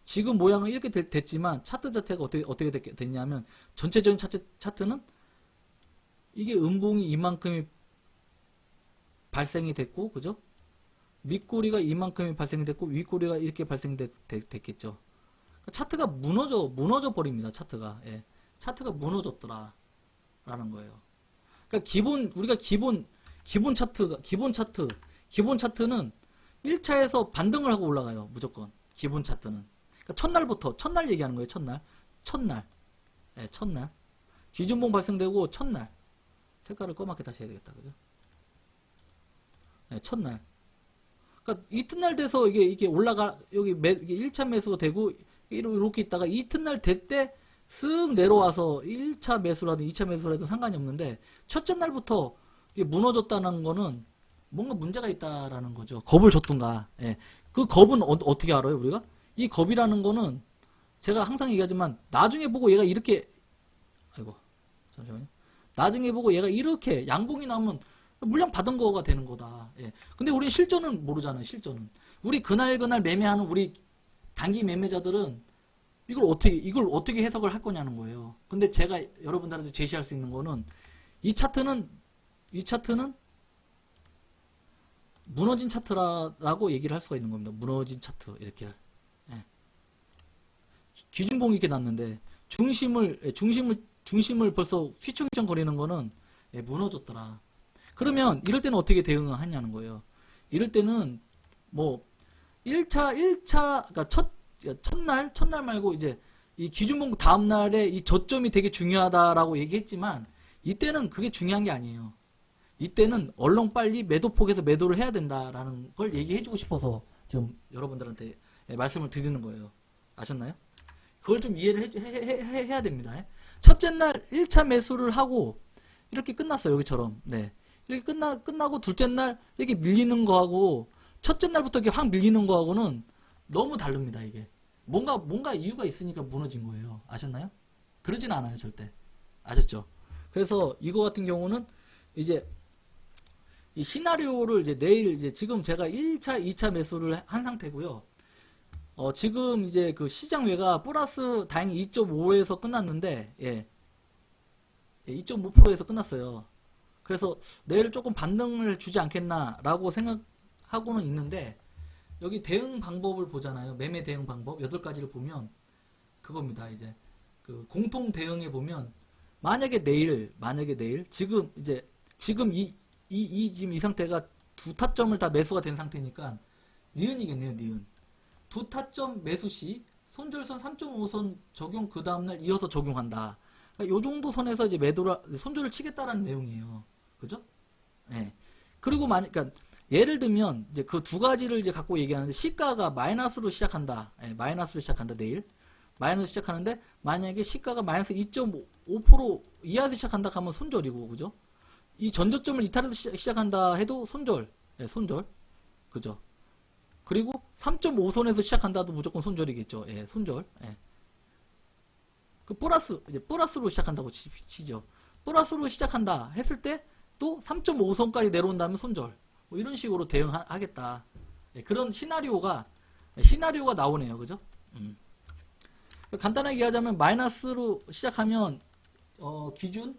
지금 모양은 이렇게 됐지만 차트 자체가 어떻게 됐냐면 전체적인 차트는 이게 음봉이 이만큼이 발생이 됐고, 그죠? 밑꼬리가 이만큼이 발생이 됐고 윗꼬리가 이렇게 발생됐겠죠. 차트가 무너져 버립니다. 차트가. 예. 차트가 무너졌더라 라는 거예요. 그러니까 우리가 기본 차트는 1차에서 반등을 하고 올라가요. 무조건. 기본 차트는. 그러니까 첫날 얘기하는 거예요. 첫날. 예, 첫날. 기준봉 발생되고 첫날. 색깔을 검맣게 다시 해야 되겠다. 그죠? 예, 첫날. 그러니까 이튿날 돼서 이게 올라가 이게 1차 매수가 되고 이렇게 있다가 이튿날 될 때 쓱 내려와서 1차 매수라든 2차 매수라든 상관이 없는데 첫째 날부터 이게 무너졌다는 거는 뭔가 문제가 있다라는 거죠. 겁을 줬던가. 예. 그 겁은 어떻게 알아요, 우리가? 이 겁이라는 거는 제가 항상 얘기하지만 나중에 보고 얘가 이렇게 아이고. 잠시만요. 나중에 보고 얘가 이렇게 양봉이 나오면 물량 받은 거가 되는 거다. 예. 근데 우리 실전은 모르잖아요. 실전은. 우리 그날 매매하는 우리 단기 매매자들은 이걸 어떻게 해석을 할 거냐는 거예요. 근데 제가 여러분들한테 제시할 수 있는 거는 이 차트는 무너진 차트라고 얘기를 할 수가 있는 겁니다. 무너진 차트 이렇게. 예. 기준봉이 이렇게 났는데 중심을 벌써 휘청휘청 거리는 거는 예, 무너졌더라. 그러면 이럴 때는 어떻게 대응을 하냐는 거예요. 이럴 때는 뭐 1차 그러니까 첫날 말고 이제 이 기준봉 다음날에 이 저점이 되게 중요하다라고 얘기했지만 이때는 그게 중요한 게 아니에요. 이때는 얼렁 빨리 매도폭에서 매도를 해야 된다라는 걸 얘기해주고 싶어서 지금 여러분들한테 말씀을 드리는 거예요. 아셨나요? 그걸 좀 이해를 해야 됩니다. 첫째 날 1차 매수를 하고 이렇게 끝났어요. 여기처럼. 네. 이렇게 끝나고 둘째 날 이렇게 밀리는 거하고 첫째 날부터 이렇게 확 밀리는 거하고는 너무 다릅니다. 이게 뭔가 이유가 있으니까 무너진 거예요. 아셨나요? 그러진 않아요. 절대. 아셨죠? 그래서 이거 같은 경우는 이제 이 시나리오를 이제 내일 이제 지금 제가 1차, 2차 매수를 한 상태고요. 지금 이제 그 시장외가 플러스 다행히 2.5에서 끝났는데, 예. 2.5%에서 끝났어요. 그래서 내일 조금 반등을 주지 않겠나라고 생각하고는 있는데, 여기 대응 방법을 보잖아요. 매매 대응 방법 8가지를 보면 그겁니다. 이제 그 공통 대응에 보면 만약에 내일 지금 지금 이 상태가 두 타점을 다 매수가 된 상태니까 니은이겠네요. 니은. 두 타점 매수 시 손절선 3.5선 적용 그 다음날 이어서 적용한다. 그러니까 요 정도 선에서 이제 손절을 치겠다라는 내용이에요. 그죠? 네. 그리고 그러니까 예를 들면 이제 그 두 가지를 이제 갖고 얘기하는데 시가가 마이너스로 시작한다. 예, 마이너스로 시작한다. 내일 마이너스 시작하는데 만약에 시가가 마이너스 2.5% 이하에서 시작한다 하면 손절이고 그죠? 이 전저점을 이탈해서 시작한다 해도 손절. 예, 손절. 그죠? 그리고 3.5선에서 시작한다도 무조건 손절이겠죠. 예, 손절. 예. 그 플러스 이제 플러스로 시작한다고 치죠. 플러스로 시작한다 했을 때 또 3.5선까지 내려온다면 손절. 뭐 이런 식으로 대응하겠다. 예, 그런 시나리오가 나오네요. 그죠? 간단하게 얘기하자면 마이너스로 시작하면 기준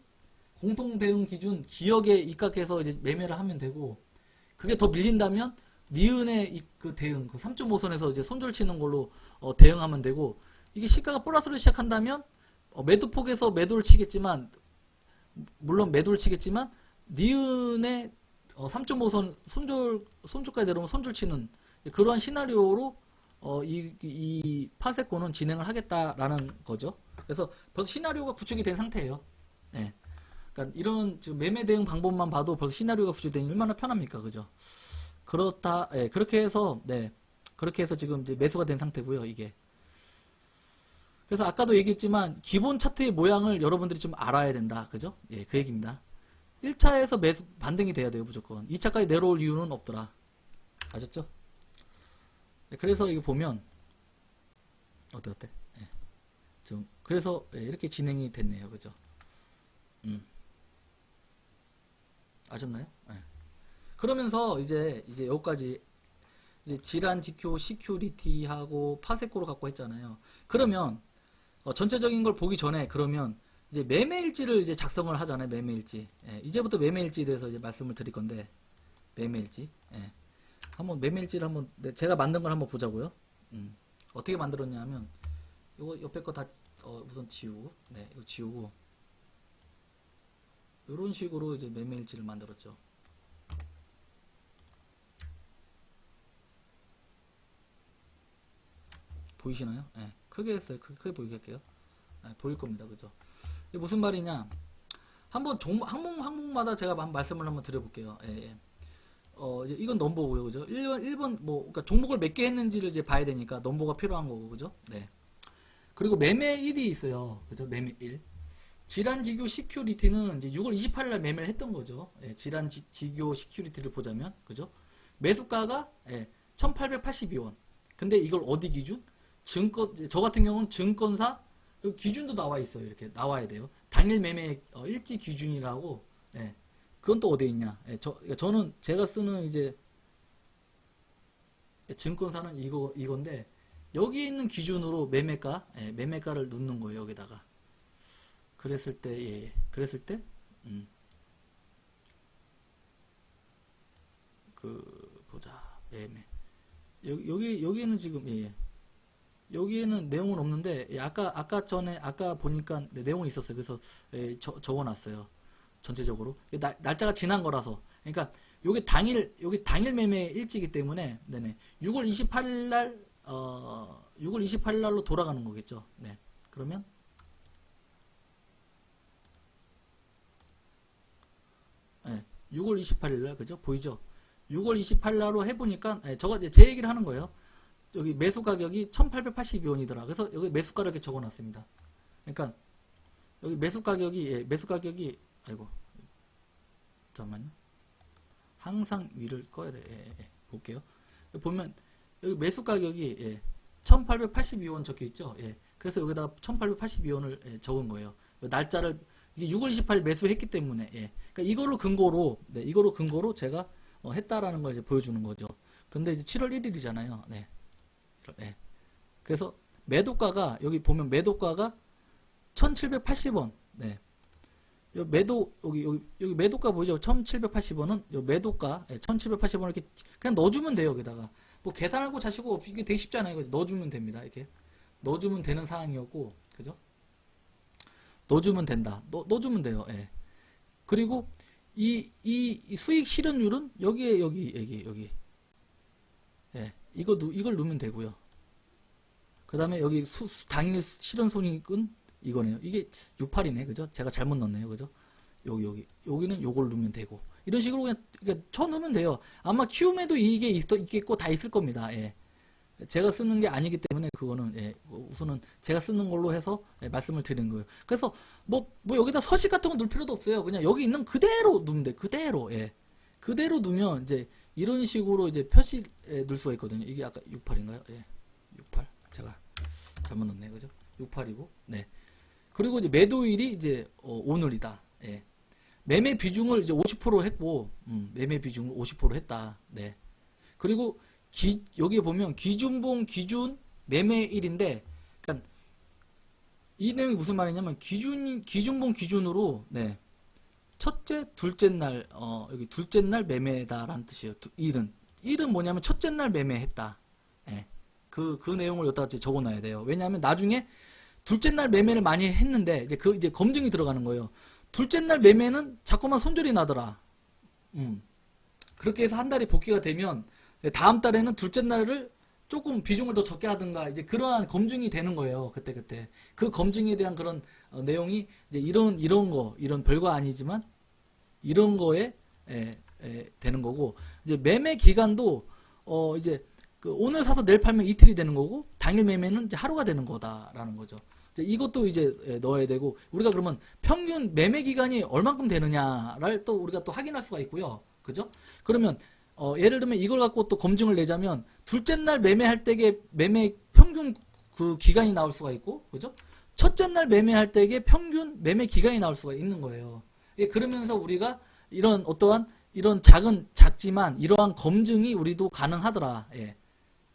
공통 대응 기준 기역에 입각해서 이제 매매를 하면 되고 그게 더 밀린다면 니은의 그 대응 그 3.5선에서 이제 손절 치는 걸로 대응하면 되고 이게 시가가 플러스로 시작한다면 매도폭에서 매도를 치겠지만 물론 매도를 치겠지만 니은의 3.5선 손절까지 내려오면 손절 치는 그러한 시나리오로 이 파세코는 진행을 하겠다라는 거죠. 그래서 벌써 시나리오가 구축이 된 상태예요. 네. 그러니까 이런 지금 매매 대응 방법만 봐도 벌써 시나리오가 구축되니 얼마나 편합니까, 그죠? 그렇다, 예, 그렇게 해서 지금 이제 매수가 된 상태고요, 이게. 그래서 아까도 얘기했지만 기본 차트의 모양을 여러분들이 좀 알아야 된다, 그죠? 예, 그 얘기입니다. 1차에서 매수 반등이 돼야 돼요, 무조건. 2차까지 내려올 이유는 없더라. 아셨죠? 네, 그래서 이거 보면 어때? 예. 좀 그래서 예, 이렇게 진행이 됐네요, 그죠? 아셨나요? 예. 그러면서 이제 여기까지 이제 질환 지표 시큐리티하고 파세코로 갖고 했잖아요. 그러면 전체적인 걸 보기 전에 그러면 이제 매매일지를 이제 작성을 하잖아요. 매매일지. 예, 이제부터 매매일지에 대해서 이제 말씀을 드릴 건데 매매일지. 예. 한번 매매일지를 한번 제가 만든 걸 한번 보자고요. 어떻게 만들었냐면 이거 옆에 거 다 우선 지우고 이거 지우고 이런 식으로 이제 매매일지를 만들었죠. 보이시나요? 네, 크게 했어요. 크게 보이게 할게요. 네, 보일 겁니다. 그죠? 이게 무슨 말이냐? 한번 항목마다 제가 말씀을 한번 드려볼게요. 예, 예. 이건 넘버고요. 그죠? 1번, 그러니까 종목을 몇 개 했는지를 이제 봐야 되니까 넘버가 필요한 거고, 그죠? 네. 그리고 매매일이 있어요. 그죠? 매매일. 질환지교 시큐리티는 이제 6월 28일 매매를 했던 거죠. 예, 질환지교 시큐리티를 보자면, 그죠? 매수가가 1882원. 근데 이걸 어디 기준? 저 같은 경우는 증권사 기준도 나와 있어요. 이렇게 나와야 돼요. 당일 매매 일지 기준이라고. 예. 그건 또 어디에 있냐? 예, 저는 제가 쓰는 이제 증권사는 이건데 여기 있는 기준으로 매매가를 넣는 거예요. 여기다가. 그랬을 때 그랬을 때 보자. 매매. 여기에는 지금 여기에는 내용은 없는데 아까 보니까 내용은 있었어요. 그래서 적어놨어요. 전체적으로 날짜가 지난 거라서 그러니까 여기 당일 매매 일지이기 때문에 6월 28일 날 6월 28일 날로 돌아가는 거겠죠. 네. 그러면 네, 6월 28일 날 그죠? 보이죠? 6월 28일 날로 해보니까 저가 제 얘기를 하는 거예요. 여기 매수 가격이 1882원이더라. 그래서 여기 매수가를 이렇게 적어놨습니다. 그러니까 여기 매수 가격이 아이고 잠깐만요. 항상 위를 꺼야 돼. 볼게요. 보면 여기 매수 가격이 1882원 적혀 있죠. 그래서 여기다가 1882원을 적은 거예요. 날짜를 이게 6월 28일 매수했기 때문에 그러니까 이거를 근거로 제가 했다라는 걸 이제 보여주는 거죠. 근데 이제 7월 1일이잖아요. 네. 그래서 매도가가 여기 보면 매도가가 1780원. 네. 여기 매도가 보이죠? 1780원은 요 매도가 1780원을 이렇게 그냥 넣어주면 돼요. 여기다가 뭐 계산하고 자시고 이게 되게 쉽잖아요. 넣어주면 됩니다. 이렇게 넣어주면 되는 사항이었고, 그죠? 넣어주면 된다. 넣어주면 돼요. 그리고 이 수익 실현율은 여기 이걸 넣으면 되고요. 그 다음에 여기 당일 실현손익은 이거네요. 이게 68이네. 그죠? 제가 잘못 넣었네요. 그죠? 여기는 요걸 넣으면 되고. 이런 식으로 그냥 쳐놓으면 돼요. 아마 키움에도 이게 있겠고 다 있을 겁니다. 예. 제가 쓰는 게 아니기 때문에 그거는 예, 우선은 제가 쓰는 걸로 해서 예, 말씀을 드리는 거예요. 그래서 뭐 여기다 서식 같은 거 넣을 필요도 없어요. 그냥 여기 있는 그대로 넣으면 돼. 그대로 예. 그대로 두면 이제 이런 식으로 이제 표시 넣을 수가 있거든요. 이게 아까 68인가요? 예. 68. 제가 잘못 넣었네. 그죠? 68이고. 네. 그리고 이제 매도일이 이제 오늘이다. 예. 매매 비중을 이제 50% 했고 매매 비중을 50% 했다. 네. 그리고 여기에 보면 기준봉 기준 매매일인데 그러니까 이 내용이 무슨 말이냐면 기준봉 기준으로 네. 첫째, 둘째 날 여기 둘째 날 매매다라는 뜻이에요. 일은 뭐냐면 첫째 날 매매했다. 예. 그 내용을 여기다 적어 놔야 돼요. 왜냐하면 나중에 둘째 날 매매를 많이 했는데 이제 검증이 들어가는 거예요. 둘째 날 매매는 자꾸만 손절이 나더라. 그렇게 해서 한 달이 복귀가 되면 다음 달에는 둘째 날을 조금 비중을 더 적게 하든가 이제 그러한 검증이 되는 거예요. 그때 그 검증에 대한 그런 내용이 이제 이런 별거 아니지만 이런 거에 되는 거고 이제 매매 기간도 이제 그 오늘 사서 내일 팔면 이틀이 되는 거고 당일 매매는 이제 하루가 되는 거다라는 거죠. 이것도 이제 넣어야 되고 우리가 그러면 평균 매매 기간이 얼만큼 되느냐를 또 우리가 또 확인할 수가 있고요. 그죠? 그러면 예를 들면 이걸 갖고 또 검증을 내자면 둘째 날 매매할 때의 매매 평균 그 기간이 나올 수가 있고 그죠? 첫째 날 매매할 때의 평균 매매 기간이 나올 수가 있는 거예요. 그러면서 우리가 이런 어떠한 이런 작지만 이러한 검증이 우리도 가능하더라. 예.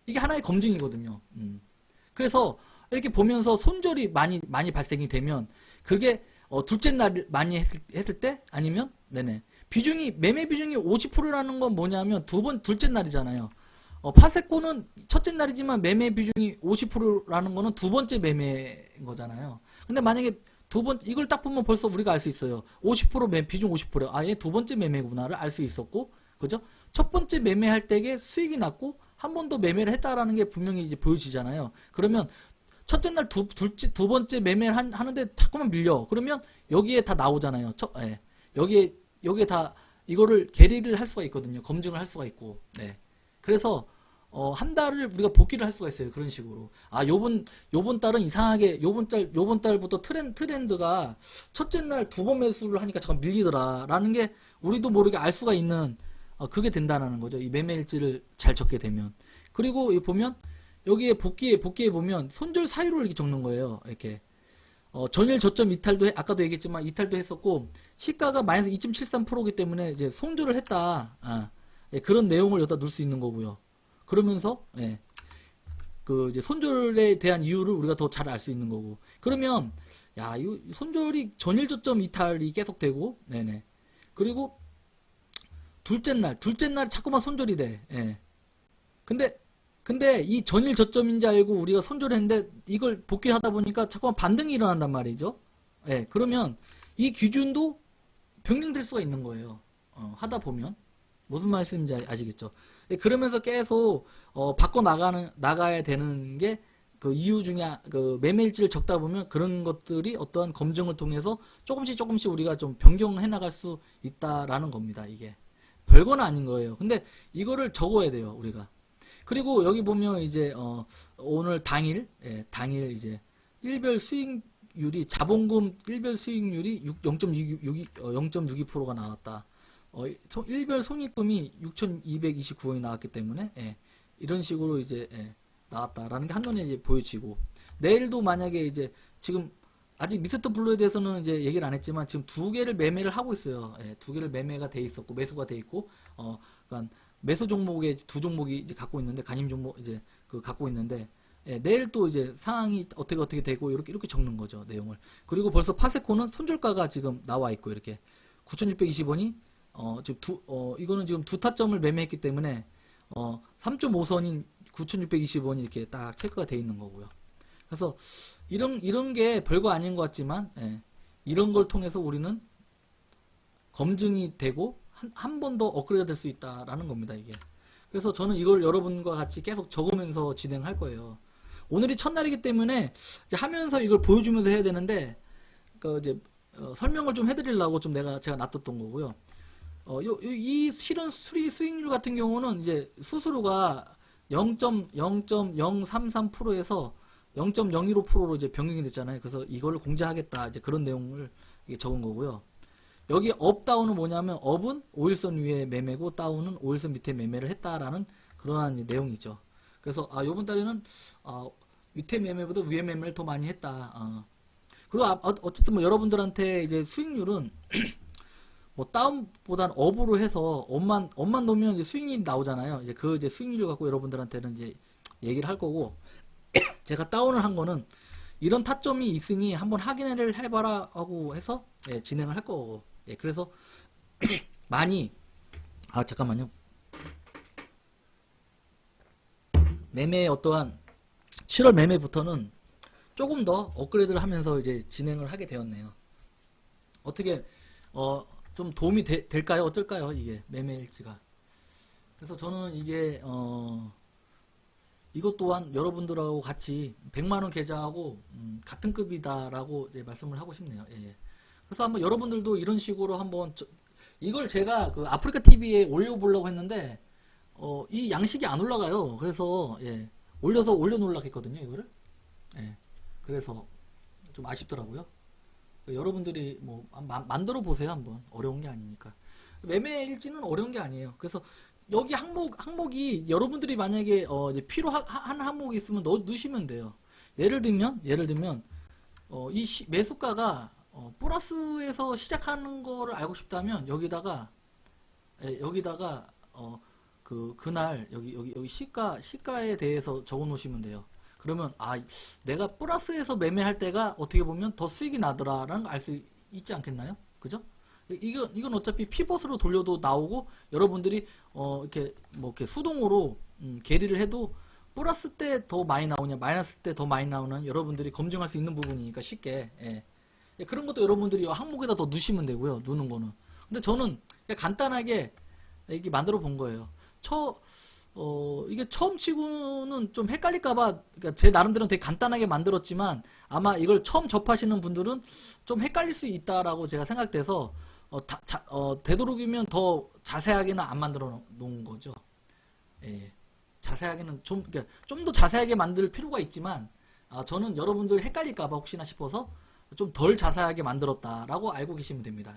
이게 하나의 검증이거든요. 그래서 이렇게 보면서 손절이 많이 발생이 되면 그게 둘째 날 많이 했을 때 아니면 매매 비중이 50%라는 건 뭐냐면 둘째 날이잖아요. 파세코는 첫째 날이지만 매매 비중이 50%라는 거는 두 번째 매매인 거잖아요. 근데 만약에 이걸 딱 보면 벌써 우리가 알 수 있어요. 50% 비중 50%. 아, 얘 두 번째 매매구나를 알 수 있었고, 그죠? 첫 번째 매매할 때에 수익이 났고, 한 번 더 매매를 했다라는 게 분명히 이제 보여지잖아요. 그러면 첫째 날 두 번째 매매를 하는데 자꾸만 밀려. 그러면 여기에 다 나오잖아요. 예. 여기에 다 이거를 계리를 할 수가 있거든요. 검증을 할 수가 있고. 네. 그래서 한 달을 우리가 복귀를 할 수가 있어요. 그런 식으로. 아, 요번 달은 이상하게 요번 달부터 트렌드가 첫째 날 두 번 매수를 하니까 잠깐 밀리더라라는 게 우리도 모르게 알 수가 있는 그게 된다는 거죠. 이 매매일지를 잘 적게 되면. 그리고 보면 여기에 복귀에 보면 손절 사유를 이렇게 적는 거예요. 이렇게. 전일 저점 이탈도 아까도 얘기했지만 이탈도 했었고 시가가 마이너스 2.73%이기 때문에 이제 손절을 했다. 예, 그런 내용을 여기다 넣을 수 있는 거고요. 그러면서 예, 그 이제 손절에 대한 이유를 우리가 더 잘 알 수 있는 거고. 그러면 야, 이 손절이 전일 저점 이탈이 계속되고, 네네. 그리고 둘째 날 자꾸만 손절이 돼. 예. 근데 이 전일 저점인지 알고 우리가 손절을 했는데 이걸 복귀를 하다 보니까 자꾸만 반등이 일어난단 말이죠. 예. 그러면 이 기준도 변경될 수가 있는 거예요. 하다 보면. 무슨 말씀인지 아시겠죠? 예, 그러면서 계속 바꿔 나가야 되는 게 그 이유 중에 그 매매일지를 적다 보면 그런 것들이 어떠한 검증을 통해서 조금씩 우리가 좀 변경해 나갈 수 있다라는 겁니다. 이게 별건 아닌 거예요. 근데 이거를 적어야 돼요, 우리가. 그리고 여기 보면 이제 오늘 당일 이제 일별 수익률이 자본금 일별 수익률이 0.62%가 나왔다. 일별 손익금이 6,229원이 나왔기 때문에 이런 식으로 이제 나왔다라는 게 한눈에 이제 보여지고 내일도 만약에 이제 지금 아직 미스터 블루에 대해서는 이제 얘기를 안 했지만 지금 두 개를 매매를 하고 있어요. 두 개를 매매가 돼 있었고 매수가 돼 있고 그러니까 매수 종목에 두 종목이 이제 갖고 있는데 간임 종목 이제 그 갖고 있는데 내일 또 이제 상황이 어떻게 되고 이렇게 적는 거죠 내용을. 그리고 벌써 파세코는 손절가가 지금 나와 있고 이렇게 9,620원이 지금 이거는 지금 두 타점을 매매했기 때문에 3.5선인 9,620원이 이렇게 딱 체크가 돼 있는 거고요. 그래서 이런 게 별거 아닌 것 같지만 이런 걸 통해서 우리는 검증이 되고 한 번 더 업그레이드 될 수 있다라는 겁니다 이게. 그래서 저는 이걸 여러분과 같이 계속 적으면서 진행할 거예요. 오늘이 첫날이기 때문에 이제 하면서 이걸 보여주면서 해야 되는데 그 이제 설명을 좀 해드리려고 제가 놔뒀던 거고요. 이 실현 수익률 같은 경우는 이제 수수료가 0.033%에서 0.015%로 이제 변경이 됐잖아요. 그래서 이걸 공제하겠다. 이제 그런 내용을 적은 거고요. 여기 업 다운은 뭐냐면 업은 5일선 위에 매매고 다운은 5일선 밑에 매매를 했다라는 그러한 내용이죠. 그래서 요번 달에는 밑에 매매보다 위에 매매를 더 많이 했다. 그리고 어쨌든 뭐 여러분들한테 이제 수익률은 뭐 다운보다는 업으로 해서 업만 놓으면 이제 수익률이 나오잖아요. 이제 그 이제 수익률을 갖고 여러분들한테는 이제 얘기를 할 거고, 제가 다운을 한 거는 이런 타점이 있으니 한번 확인을 해봐라 하고 해서 진행을 할 거고, 그래서 많이 잠깐만요. 매매 어떠한 7월 매매부터는 조금 더 업그레이드를 하면서 이제 진행을 하게 되었네요. 어떻게 좀 도움이 될까요? 어떨까요? 이게 매매일지가. 그래서 저는 이게 이것 또한 여러분들하고 같이 100만원 계좌하고 같은 급이다라고 이제 말씀을 하고 싶네요. 예. 그래서 한번 여러분들도 이런 식으로 한번 이걸 제가 그 아프리카 TV에 올려보려고 했는데 이 양식이 안 올라가요. 그래서 올려놓으려고 했거든요. 이거를. 예. 그래서 좀 아쉽더라고요. 여러분들이 뭐 만들어 보세요. 한번. 어려운 게 아니니까. 매매일지는 어려운 게 아니에요. 그래서 여기 항목이 여러분들이 만약에 이제 필요한 항목이 있으면 넣으시면 돼요. 예를 들면 이 매수가가 플러스에서 시작하는 거를 알고 싶다면 여기다가 그날 여기 시가에 대해서 적어 놓으시면 돼요. 그러면 내가 플러스에서 매매할 때가 어떻게 보면 더 수익이 나더라라는 걸 알 수 있지 않겠나요? 그죠? 이건 어차피 피벗으로 돌려도 나오고 여러분들이 이렇게 수동으로 계리를 해도 플러스 때 더 많이 나오냐 마이너스 때 더 많이 나오는 여러분들이 검증할 수 있는 부분이니까 쉽게 그런 것도 여러분들이 항목에다 더 넣으시면 되고요. 넣는 거는. 근데 저는 그냥 간단하게 이렇게 만들어 본 거예요. 이게 처음 치고는 좀 헷갈릴까봐, 그러니까 제 나름대로는 되게 간단하게 만들었지만, 아마 이걸 처음 접하시는 분들은 좀 헷갈릴 수 있다라고 제가 생각돼서, 되도록이면 더 자세하게는 안 만들어 놓은 거죠. 자세하게는 그러니까 좀 더 자세하게 만들 필요가 있지만, 저는 여러분들 헷갈릴까봐 혹시나 싶어서 좀 덜 자세하게 만들었다라고 알고 계시면 됩니다.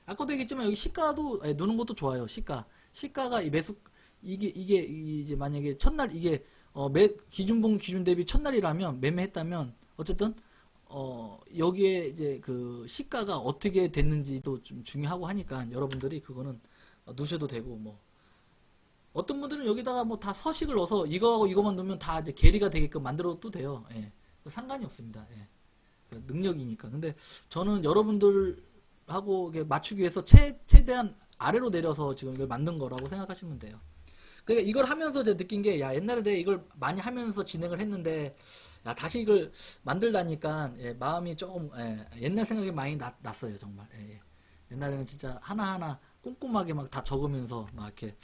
아까도 얘기했지만 여기 시가도 넣는 것도 좋아요. 시가가 이 매수 이게 이제 만약에 첫날 이게 기준봉 기준 대비 첫날이라면 매매했다면 어쨌든 여기에 이제 그 시가가 어떻게 됐는지도 좀 중요하고 하니까 여러분들이 그거는 넣으셔도 되고, 뭐 어떤 분들은 여기다가 뭐 다 서식을 넣어서 이거하고 이거만 넣으면 다 이제 계리가 되게끔 만들어도 돼요. 상관이 없습니다. 능력이니까. 근데 저는 여러분들하고 맞추기 위해서 최대한 아래로 내려서 지금 이걸 만든 거라고 생각하시면 돼요. 그러니까 이걸 하면서 제가 느낀 게, 옛날에 내가 이걸 많이 하면서 진행을 했는데, 다시 이걸 만들다니까, 마음이 조금, 옛날 생각이 많이 났어요, 정말. 옛날에는 진짜 하나하나 꼼꼼하게 막 다 적으면서, 막 이렇게,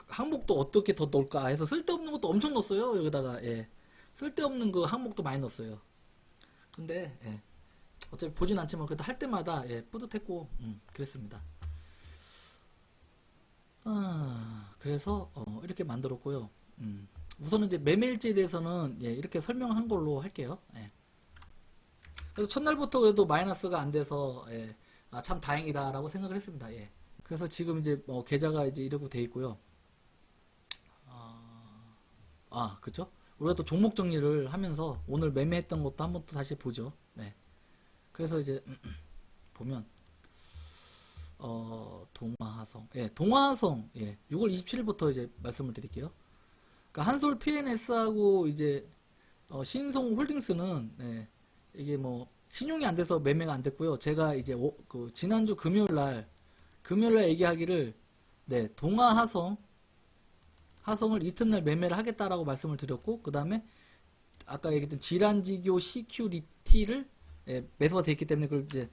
항목도 어떻게 더 넣을까 해서 쓸데없는 것도 엄청 넣었어요, 여기다가. 쓸데없는 그 항목도 많이 넣었어요. 근데, 어차피 보진 않지만, 그래도 할 때마다, 뿌듯했고, 그랬습니다. 그래서 이렇게 만들었고요. 우선은 이제 매매일지에 대해서는 이렇게 설명한 걸로 할게요. 그래서 첫날부터 그래도 마이너스가 안 돼서 참 다행이다라고 생각을 했습니다. 그래서 지금 이제 계좌가 이제 이러고 돼 있고요. 그죠? 우리가 또 종목 정리를 하면서 오늘 매매했던 것도 한번 또 다시 보죠. 그래서 이제 보면 동화하성. 동화하성. 6월 27일부터 이제 말씀을 드릴게요. 그러니까 한솔 PNS하고 이제 신송 홀딩스는 이게 뭐 신용이 안 돼서 매매가 안 됐고요. 제가 이제 그 지난주 금요일 날 얘기하기를 동화하성을 이튿날 매매를 하겠다라고 말씀을 드렸고, 그 다음에 아까 얘기했던 지란지교 CQ리티를 매수가 돼 있기 때문에 그걸 이제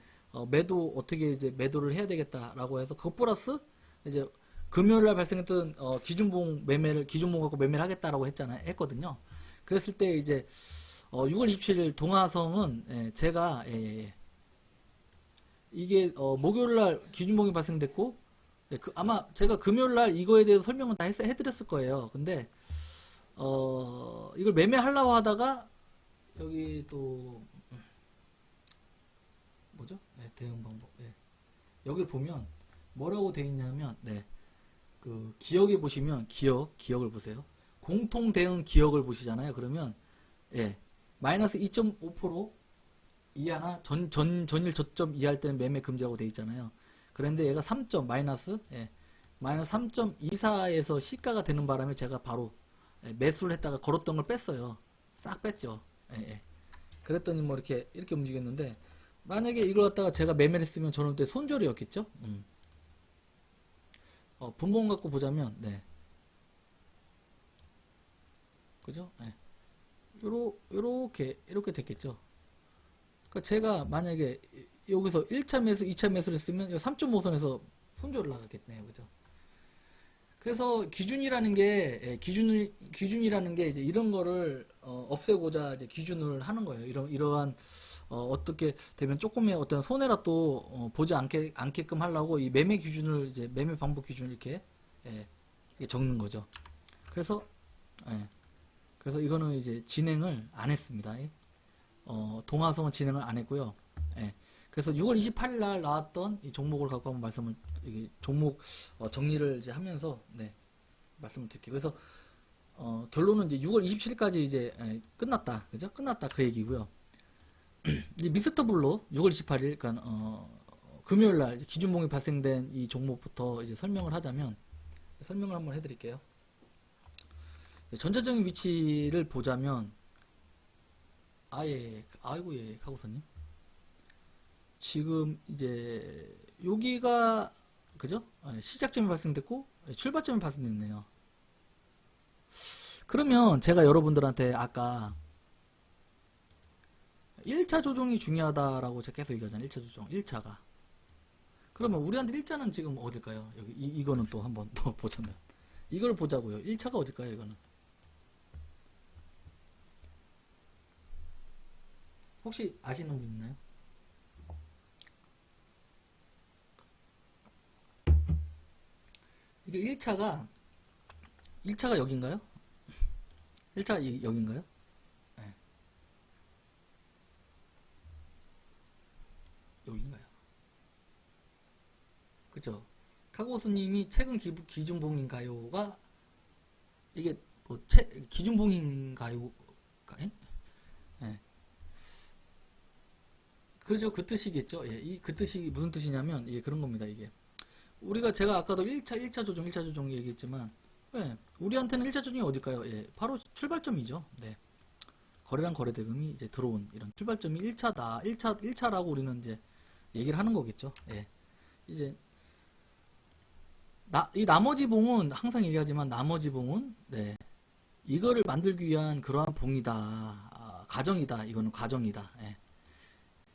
매도 어떻게 이제 매도를 해야 되겠다라고 해서 그거 플러스 이제 금요일날 발생했던 기준봉 갖고 매매를 하겠다라고 했거든요. 그랬을 때 이제 6월 27일 동화성은 제가 이게 목요일날 기준봉이 발생됐고 예, 아마 제가 금요일 날 이거에 대해서 설명은 다 해드렸을 거예요. 근데 이걸 매매하려고 하다가 여기 또 뭐죠? 네, 대응 방법. 네. 여기 보면 뭐라고 돼 있냐면 네. 그 기억에 보시면 기억을 보세요. 공통 대응 기억을 보시잖아요. 그러면 예. 마이너스 2.5% 이하나 전일 저점 이하일 때는 매매 금지라고 돼 있잖아요. 그런데 얘가 3점 마이너스 예. 마이너스 3.24에서 시가가 되는 바람에 제가 바로 예, 매수를 했다가 걸었던 걸 뺐어요. 싹 뺐죠. 예, 예. 그랬더니 뭐 이렇게 움직였는데 만약에 이걸 갖다가 제가 매매를 했으면 저는 그때 손절이었겠죠. 분봉 갖고 보자면 네. 그죠? 네. 요렇게 됐겠죠. 그러니까 제가 만약에 여기서 1차 매수, 2차 매수를 했으면 3.5선에서 손절을 나갔겠네요. 그죠? 그래서 기준이라는 게 기준이라는 게 이제 이런 거를 없애고자 이제 기준을 하는 거예요. 이러한 어떻게 되면 조금의 어떤 손해라도 보지 않게끔 하려고 이 매매 기준을 이제 매매 방법 기준을 이렇게 적는 거죠. 그래서 그래서 이거는 이제 진행을 안 했습니다. 동화성은 진행을 안 했고요. 그래서 6월 28일 날 나왔던 이 종목을 갖고 한번 종목 정리를 이제 하면서 말씀을 드릴게요. 그래서 결론은 이제 6월 27일까지 이제 끝났다. 그죠? 끝났다 그 얘기고요. 이 미스터 블로 6월 28일 그러니까 금요일 날 기준봉이 발생된 이 종목부터 이제 설명을 하자면 설명을 한번 해 드릴게요. 전체적인 위치를 보자면 아이고 예 카고사님 지금 이제 여기가 그죠? 시작점이 발생됐고 출발점이 발생됐네요. 그러면 제가 여러분들한테 아까 1차 조정이 중요하다라고 제가 계속 얘기하잖아요. 1차 조정 1차가 그러면 우리한테 1차는 지금 어딜까요? 여기 이거는 또 한번 더 보자면 이걸 보자고요. 1차가 어딜까요? 이거는 혹시 아시는 분 있나요? 이게 1차가 여긴가요? 1차가 여긴가요? 네. 여긴가요? 그죠? 카고스님이 최근 기준봉인가요가 이게 뭐 기준봉인가요? 네. 그렇죠. 그 뜻이겠죠. 예, 그 뜻이 무슨 뜻이냐면 이게 그런 겁니다. 이게 우리가 제가 아까도 1차 조정 얘기했지만 우리한테는 1차 조정이 어딜까요? 바로 출발점이죠. 네. 거래량 거래대금이 이제 들어온 이런 출발점이 1차다. 1차라고 우리는 이제 얘기를 하는 거겠죠. 이제 이 나머지 봉은 항상 얘기하지만 나머지 봉은 이거를 만들기 위한 그러한 봉이다. 과정이다. 이거는 과정이다.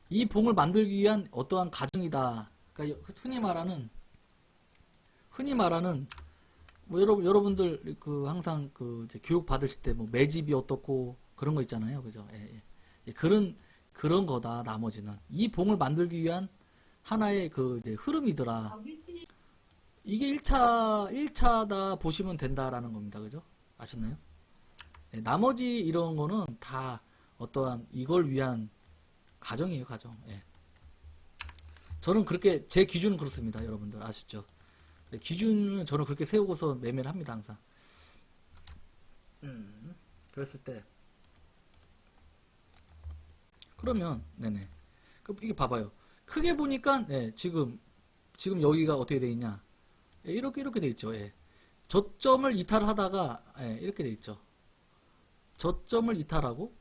이 봉을 만들기 위한 어떠한 과정이다. 그러니까 흔히 말하는 뭐 여러분들 그 항상 그 이제 교육 받으실 때 뭐 매집이 어떻고 그런 거 있잖아요. 그죠? 그런 거다. 나머지는 이 봉을 만들기 위한 하나의 그 이제 흐름이더라. 이게 1차다 보시면 된다라는 겁니다. 그죠? 아셨나요? 나머지 이런 거는 다 어떠한 이걸 위한 과정이에요. 과정. 저는 그렇게 제 기준은 그렇습니다. 여러분들 아시죠? 기준은 저는 그렇게 세우고서 매매를 합니다. 항상. 그랬을 때 그러면 이게 봐봐요. 크게 보니까 지금 여기가 어떻게 돼 있냐? 이렇게 돼 있죠. 저점을 이탈하다가 이렇게 돼 있죠. 저점을 이탈하고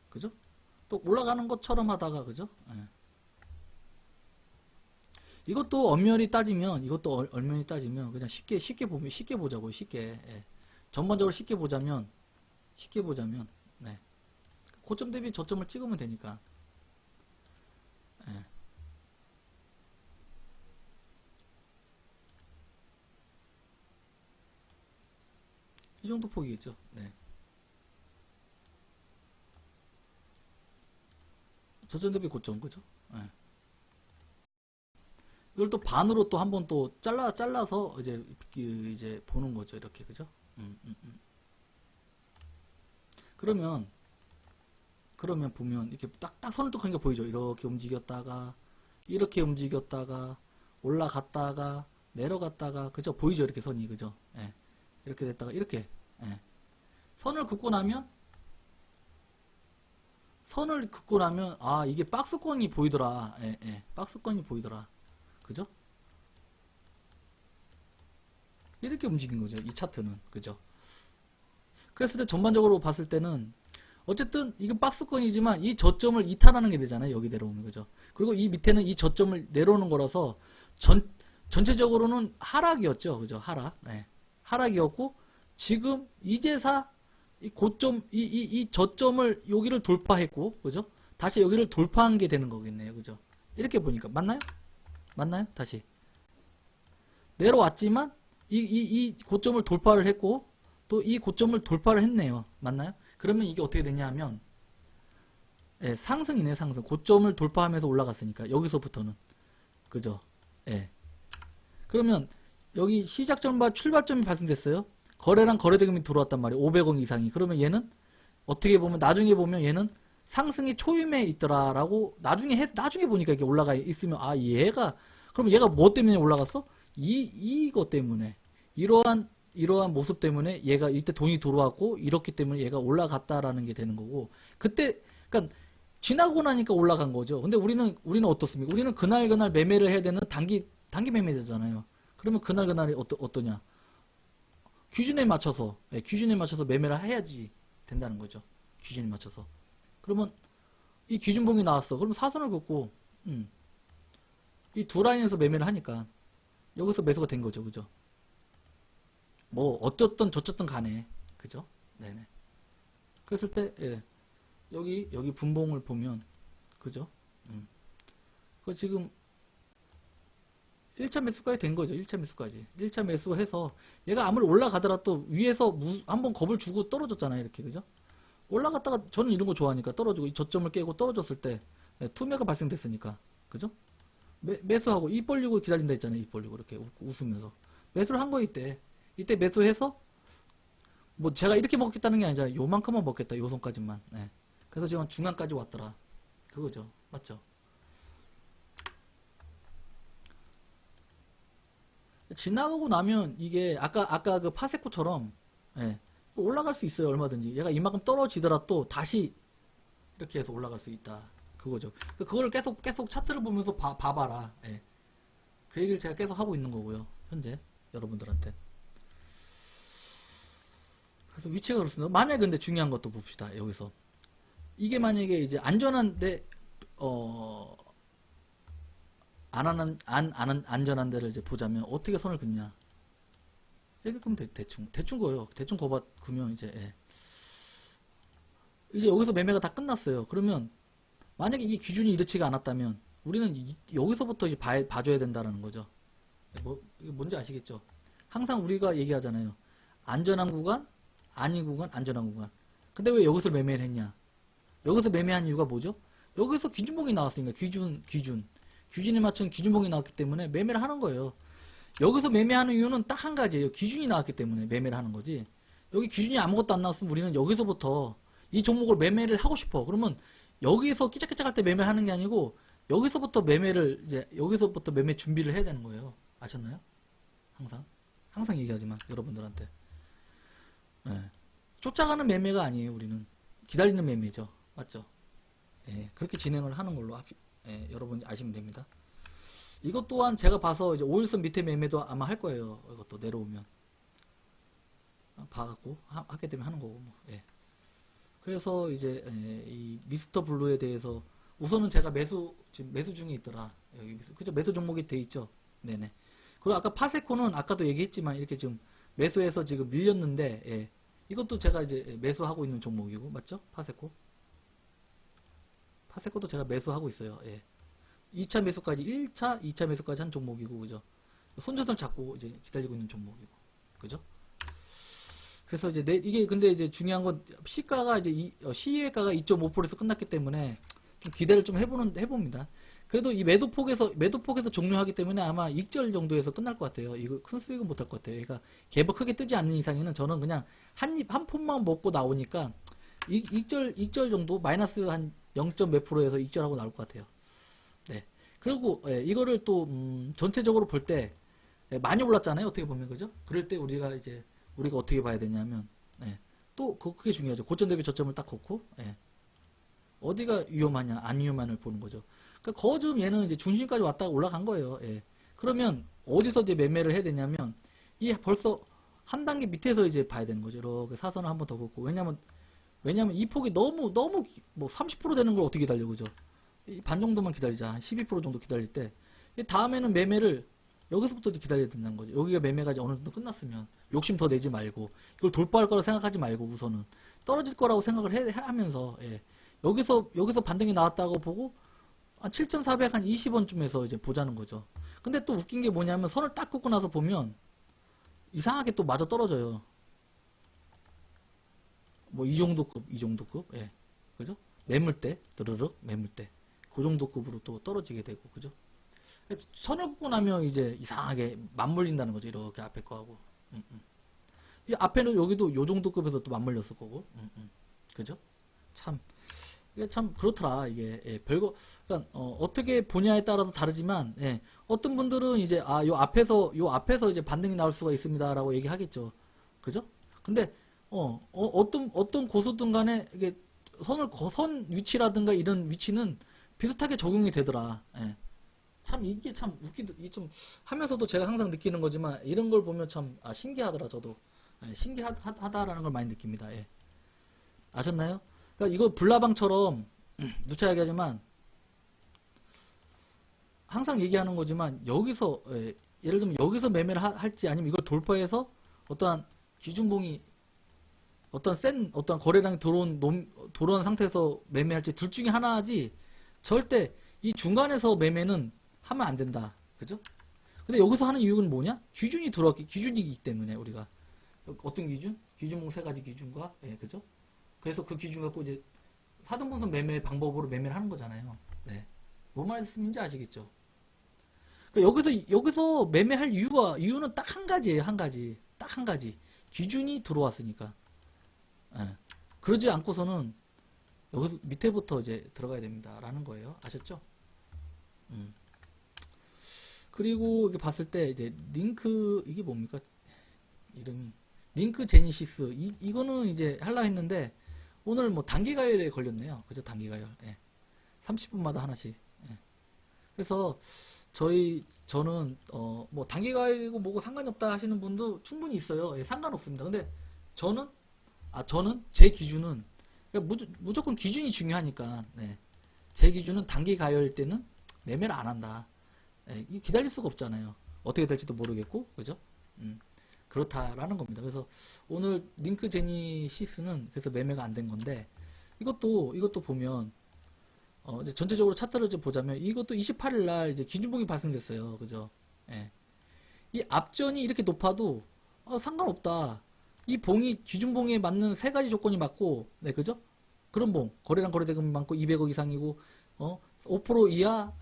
그죠? 또 올라가는 것처럼 하다가 그죠? 이것도 엄연히 따지면 그냥 쉽게 보자고요. 전반적으로 쉽게 보자면 고점 대비 저점을 찍으면 되니까 이 정도 폭이겠죠. 저점 대비 고점 그죠? 이걸 또 반으로 또 한번 또 잘라서 이제 보는 거죠. 이렇게, 그죠? 그러면 보면 이렇게 딱딱 선을 또 그런 게 보이죠. 이렇게 움직였다가 올라갔다가 내려갔다가, 그죠? 보이죠? 이렇게 선이, 그죠? 예. 이렇게 됐다가 이렇게, 예. 선을 긋고 나면 아, 이게 박스권이 보이더라. 예, 예. 박스권이 보이더라. 그죠? 이렇게 움직인 거죠. 이 차트는, 그죠? 그랬을 때 전반적으로 봤을 때는 어쨌든 이건 박스권이지만 이 저점을 이탈하는 게 되잖아요. 여기 내려오면, 그죠? 그리고 이 밑에는 이 저점을 내려오는 거라서 전체적으로는 하락이었죠. 그죠? 하락. 네. 하락이었고, 지금 이제사 이 고점, 이 저점을 여기를 돌파했고, 그죠? 다시 여기를 돌파한 게 되는 거겠네요. 그죠? 이렇게 보니까. 맞나요? 맞나요? 다시. 내려왔지만, 이 고점을 돌파를 했고, 또 이 고점을 돌파를 했네요. 맞나요? 그러면 이게 어떻게 되냐 하면, 예, 상승이네요. 상승. 고점을 돌파하면서 올라갔으니까. 여기서부터는. 그죠? 예. 그러면 여기 시작점과 출발점이 발생됐어요. 거래량 거래대금이 들어왔단 말이에요. 500원 이상이. 그러면 얘는 어떻게 보면 나중에 보면 얘는 상승이 초임에 있더라라고 나중에 보니까 이게 올라가 있으면 아 그럼 얘가 뭐 때문에 올라갔어? 이거 때문에 이러한 모습 때문에 얘가 이때 돈이 들어왔고 이렇기 때문에 얘가 올라갔다라는 게 되는 거고 그때 그러니까 지나고 나니까 올라간 거죠. 근데 우리는 어떻습니까? 우리는 그날 매매를 해야 되는 단기 매매자잖아요. 그러면 그날이 어떠냐? 기준에 맞춰서 매매를 해야지 된다는 거죠. 기준에 맞춰서. 그러면 이 기준봉이 나왔어. 그러면 사선을 긋고 이 두 라인에서 매매를 하니까 여기서 매수가 된 거죠. 그죠? 뭐 어쨌든 저쨌든 간에 그죠? 네네. 그랬을 때 예. 여기 분봉을 보면 그죠? 그 지금 1차 매수까지 된 거죠. 1차 매수까지. 1차 매수해서 얘가 아무리 올라가더라도 위에서 한번 겁을 주고 떨어졌잖아요. 이렇게. 그죠? 올라갔다가 저는 이런 거 좋아하니까 떨어지고 이 저점을 깨고 떨어졌을 때 투매가 발생됐으니까. 그죠? 매수하고 입 벌리고 기다린다 했잖아요. 입 벌리고 이렇게 웃으면서. 매수를 한 거 이때 매수해서 뭐 제가 이렇게 먹겠다는 게 아니라 요만큼만 먹겠다. 요 손까지만. 네. 그래서 지금 중간까지 왔더라. 그거죠. 맞죠? 지나가고 나면 이게 아까 그 파세코처럼 예, 올라갈 수 있어요. 얼마든지. 얘가 이만큼 떨어지더라도 다시 이렇게 해서 올라갈 수 있다. 그거죠. 그걸 계속 차트를 보면서 봐봐라. 예. 그 얘기를 제가 계속 하고 있는 거고요. 현재 여러분들한테. 그래서 위치가 그렇습니다. 만약에 근데 중요한 것도 봅시다. 여기서 이게 만약에 이제 안전한데 안전한 데를 이제 보자면 어떻게 선을 긋냐. 이렇게 그럼 대충 거예요. 대충 그면 이제 예. 이제 여기서 매매가 다 끝났어요. 그러면 만약에 이 기준이 이렇지가 않았다면 우리는 여기서부터 이제 봐줘야 된다는 거죠. 이게 뭔지 아시겠죠? 항상 우리가 얘기하잖아요. 안전한 구간, 아닌 구간, 안전한 구간. 근데 왜 여기서 매매를 했냐? 여기서 매매한 이유가 뭐죠? 여기서 기준봉이 나왔으니까 기준에 맞춘 기준봉이 나왔기 때문에 매매를 하는 거예요. 여기서 매매하는 이유는 딱 한 가지예요. 기준이 나왔기 때문에 매매를 하는 거지. 여기 기준이 아무것도 안 나왔으면 우리는 여기서부터 이 종목을 매매를 하고 싶어. 그러면 여기서 끼짝끼짝 할 때 매매하는 게 아니고 여기서부터 매매 준비를 해야 되는 거예요. 아셨나요? 항상 얘기하지만 여러분들한테 쫓아가는 매매가 아니에요. 우리는 기다리는 매매죠. 맞죠? 예, 그렇게 진행을 하는 걸로 여러분이 아시면 됩니다. 이것 또한 제가 봐서 이제 5일선 밑에 매매도 아마 할 거예요. 이것도 내려오면 봐갖고 하게 되면 하는 거고. 예. 그래서 이제 이 미스터 블루에 대해서 우선은 제가 지금 매수 중에 있더라. 여기 그죠? 매수 종목이 돼 있죠. 네네. 그리고 아까 파세코는 아까도 얘기했지만 이렇게 지금 매수해서 지금 밀렸는데 예. 이것도 제가 이제 매수하고 있는 종목이고 맞죠? 파세코도 제가 매수하고 있어요. 예. 2차 매수까지 1차, 2차 매수까지 한 종목이고 그죠? 손자들 잡고 이제 기다리고 있는 종목이고 그죠? 그래서 이제 이게 근데 이제 중요한 건 시가가 이제 시외가가 2.5%에서 끝났기 때문에 좀 기대를 좀 해봅니다. 그래도 이 매도폭에서 종료하기 때문에 아마 익절 정도에서 끝날 것 같아요. 이거 큰 수익은 못할 것 같아요. 그러니까 갭을 크게 뜨지 않는 이상에는 저는 그냥 한 폰만 먹고 나오니까 익절 정도 마이너스 한 0. 몇 프로에서 익절하고 나올 것 같아요. 네. 그리고 이거를 또 전체적으로 볼 때 많이 올랐잖아요. 어떻게 보면 그죠? 그럴 때 우리가 어떻게 봐야 되냐면 또 그게 중요하죠. 고점 대비 저점을 딱 걷고 어디가 위험하냐 안 위험한을 보는 거죠. 그러니까 거점 얘는 이제 중심까지 왔다가 올라간 거예요. 그러면 어디서 이제 매매를 해야 되냐면 이 벌써 한 단계 밑에서 이제 봐야 되는 거죠. 이렇게 사선을 한번 더 긋고 왜냐면 이 폭이 너무 뭐 30% 되는 걸 어떻게 기다려 그죠? 반 정도만 기다리자. 한 12% 정도 기다릴 때 다음에는 매매를 여기서부터 기다려야 된다는 거죠. 여기가 매매가 이제 어느 정도 끝났으면 욕심 더 내지 말고 이걸 돌파할 거라고 생각하지 말고 우선은 떨어질 거라고 생각을 하면서 여기서 반등이 나왔다고 보고 한 7,420원쯤에서 이제 보자는 거죠. 근데 또 웃긴 게 뭐냐면 선을 딱 긋고 나서 보면 이상하게 또 마저 떨어져요. 뭐 이 정도 급, 그죠? 매물대, 드르륵 매물대, 그 정도 급으로 또 떨어지게 되고, 그죠? 선을 긋고 나면 이제 이상하게 맞물린다는 거죠. 이렇게 앞에 거하고, 이 앞에는 여기도 요 정도 급에서 또 맞물렸을 거고, 그죠? 이게 참 그렇더라. 이게 별거, 그러니까 어떻게 보냐에 따라서 다르지만, 어떤 분들은 이제 요 앞에서 이제 반등이 나올 수가 있습니다라고 얘기하겠죠. 그죠? 근데 어떤 고수든 간에 이게 선 위치라든가 이런 위치는 비슷하게 적용이 되더라. 참 이게 참 이게 좀 하면서도 제가 항상 느끼는 거지만 이런 걸 보면 참 신기하더라. 저도 신기하다라는 걸 많이 느낍니다. 아셨나요? 그러니까 이거 불나방처럼 누차 얘기하지만 항상 얘기하는 거지만 여기서 예를 들면 여기서 매매를 할지 아니면 이걸 돌파해서 어떠한 기준봉이 어떤 거래량이 들어온 상태에서 매매할지 둘 중에 하나지 절대 이 중간에서 매매는 하면 안 된다. 그죠? 근데 여기서 하는 이유는 뭐냐? 기준이기 때문에 우리가 어떤 기준? 기준봉 세 가지 기준과 그죠? 그래서 그 기준 갖고 이제 사등분선 매매 방법으로 매매를 하는 거잖아요. 네. 뭔 말씀인지 아시겠죠? 그러니까 여기서 매매할 이유는 딱 한 가지예요. 한 가지. 딱 한 가지. 기준이 들어왔으니까. 그러지 않고서는 여기서 밑에부터 이제 들어가야 됩니다. 라는 거예요. 아셨죠? 그리고 이렇게 봤을 때 이제 이게 뭡니까? 이름이. 링크 제니시스. 이거는 이제 하려 했는데 오늘 뭐 단기 가열에 걸렸네요. 그죠? 단기 가열. 30분마다 하나씩. 그래서 저는 뭐 단기 가열이고 뭐고 상관이 없다 하시는 분도 충분히 있어요. 상관없습니다. 근데 저는 제 기준은 그러니까 무조건 기준이 중요하니까 제 기준은 단기 가열일 때는 매매를 안 한다. 기다릴 수가 없잖아요. 어떻게 될지도 모르겠고 그죠? 그렇다라는 겁니다. 그래서 오늘 링크 제니시스는 그래서 매매가 안 된 건데 이것도 보면 이제 전체적으로 차트를 좀 보자면 이것도 28일 날 이제 기준봉이 발생됐어요. 그죠? 이 앞전이 이렇게 높아도 상관없다. 이 봉이 기준봉에 맞는 세 가지 조건이 맞고 그죠? 그런 봉 거래량 거래대금이 많고 200억 이상이고 5% 이하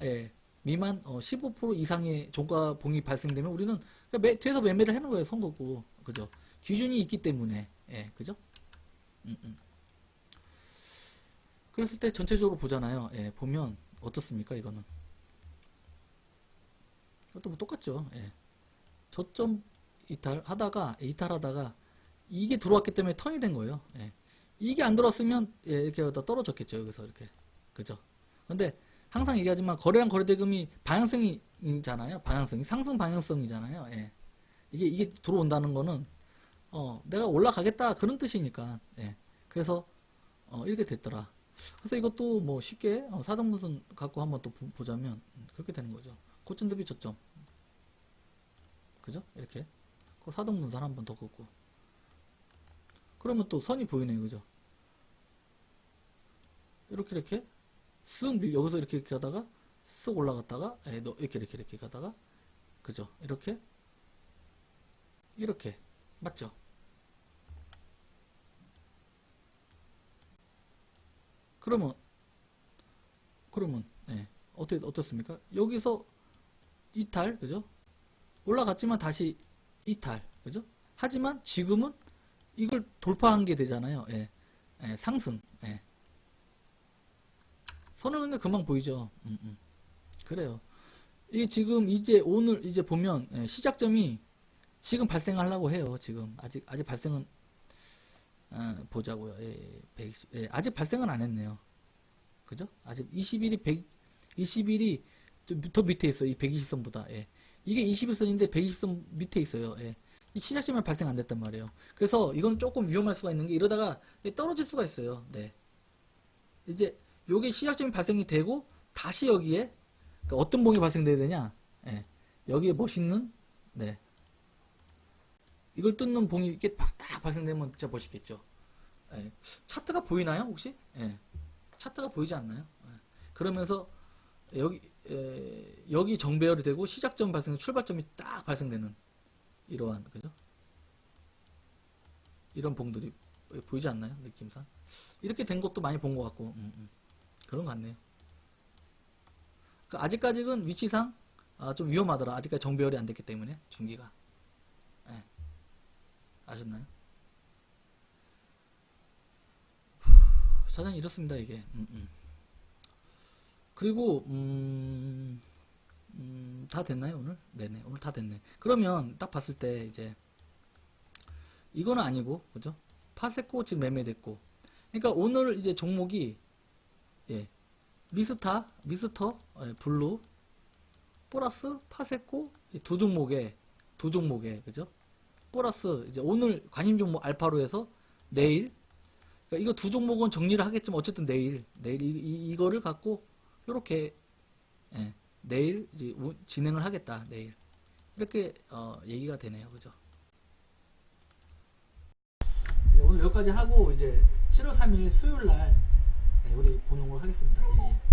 미만 15% 이상의 종가 봉이 발생되면 우리는 뒤에서 매매를 하는 거예요. 선 거고 그죠? 기준이 있기 때문에 그죠? 그랬을 때 전체적으로 보잖아요. 보면 어떻습니까? 이거는 이것도 뭐 똑같죠. 저점 이탈하다가 이게 들어왔기 때문에 턴이 된 거예요. 이게 안 들어왔으면 이렇게 떨어졌겠죠. 여기서 이렇게 그죠? 근데 항상 얘기하지만 거래량 거래대금이 방향성이잖아요. 상승 방향성이잖아요. 이게 들어온다는 거는 내가 올라가겠다 그런 뜻이니까. 그래서 이렇게 됐더라. 그래서 이것도 뭐 쉽게 사등분선 갖고 한번 또 보자면 그렇게 되는 거죠. 고점 대비 저점. 그죠? 이렇게 사등분선 한번 더 긋고 그러면 또 선이 보이네요. 그죠? 이렇게 쓱 여기서 이렇게 가다가 쓱 올라갔다가 이렇게 가다가 그죠? 이렇게 맞죠? 그러면 어떻게 어떻습니까? 여기서 이탈, 그죠? 올라갔지만 다시 이탈, 그죠? 하지만 지금은 이걸 돌파한 게 되잖아요. 예. 예, 상승. 예. 선을 근데 금방 보이죠. 그래요. 이게 지금 이제 오늘 이제 보면 예, 시작점이 지금 발생하려고 해요. 지금 아직 발생은 보자고요. 예, 120, 예, 아직 발생은 안 했네요. 그죠? 아직 21일이 더 밑에 있어요. 이 120선보다. 예. 이게 21선인데 120선 밑에 있어요. 예. 이 시작점에 발생 안 됐단 말이에요. 그래서 이건 조금 위험할 수가 있는 게 이러다가 떨어질 수가 있어요. 네. 이제 요게 시작점이 발생이 되고 다시 여기에 그러니까 어떤 봉이 발생돼야 되냐? 예. 여기에 멋있는 네. 이걸 뜯는 봉이 이렇게 딱 발생되면 진짜 멋있겠죠. 예. 차트가 보이나요, 혹시? 예. 차트가 보이지 않나요? 예. 그러면서 여기 정배열이 되고 시작점 발생, 출발점이 딱 발생되는 이러한 그죠? 이런 봉들이 보이지 않나요? 느낌상 이렇게 된 것도 많이 본 것 같고 그런 것 같네요. 그러니까 아직까지는 위치상 좀 위험하더라. 아직까지 정배열이 안 됐기 때문에 중기가 네. 아셨나요? 사장님 이렇습니다 이게. 그리고 다 됐나요 오늘? 네네 오늘 다 됐네. 그러면 딱 봤을 때 이제 이거는 아니고 그죠? 파세코 지금 매매됐고 그러니까 오늘 이제 종목이 예 미스터 예, 블루 보라스 파세코 두 종목에 그죠? 보라스 이제 오늘 관심 종목 알파로에서 내일 그러니까 이거 두 종목은 정리를 하겠지만 어쨌든 내일 이거를 갖고 요렇게 예, 내일 이제 진행을 하겠다 내일 이렇게 얘기가 되네요 그죠? 오늘 여기까지 하고 이제 7월 3일 수요일 날 네, 우리 보는 걸 하겠습니다. 예, 예.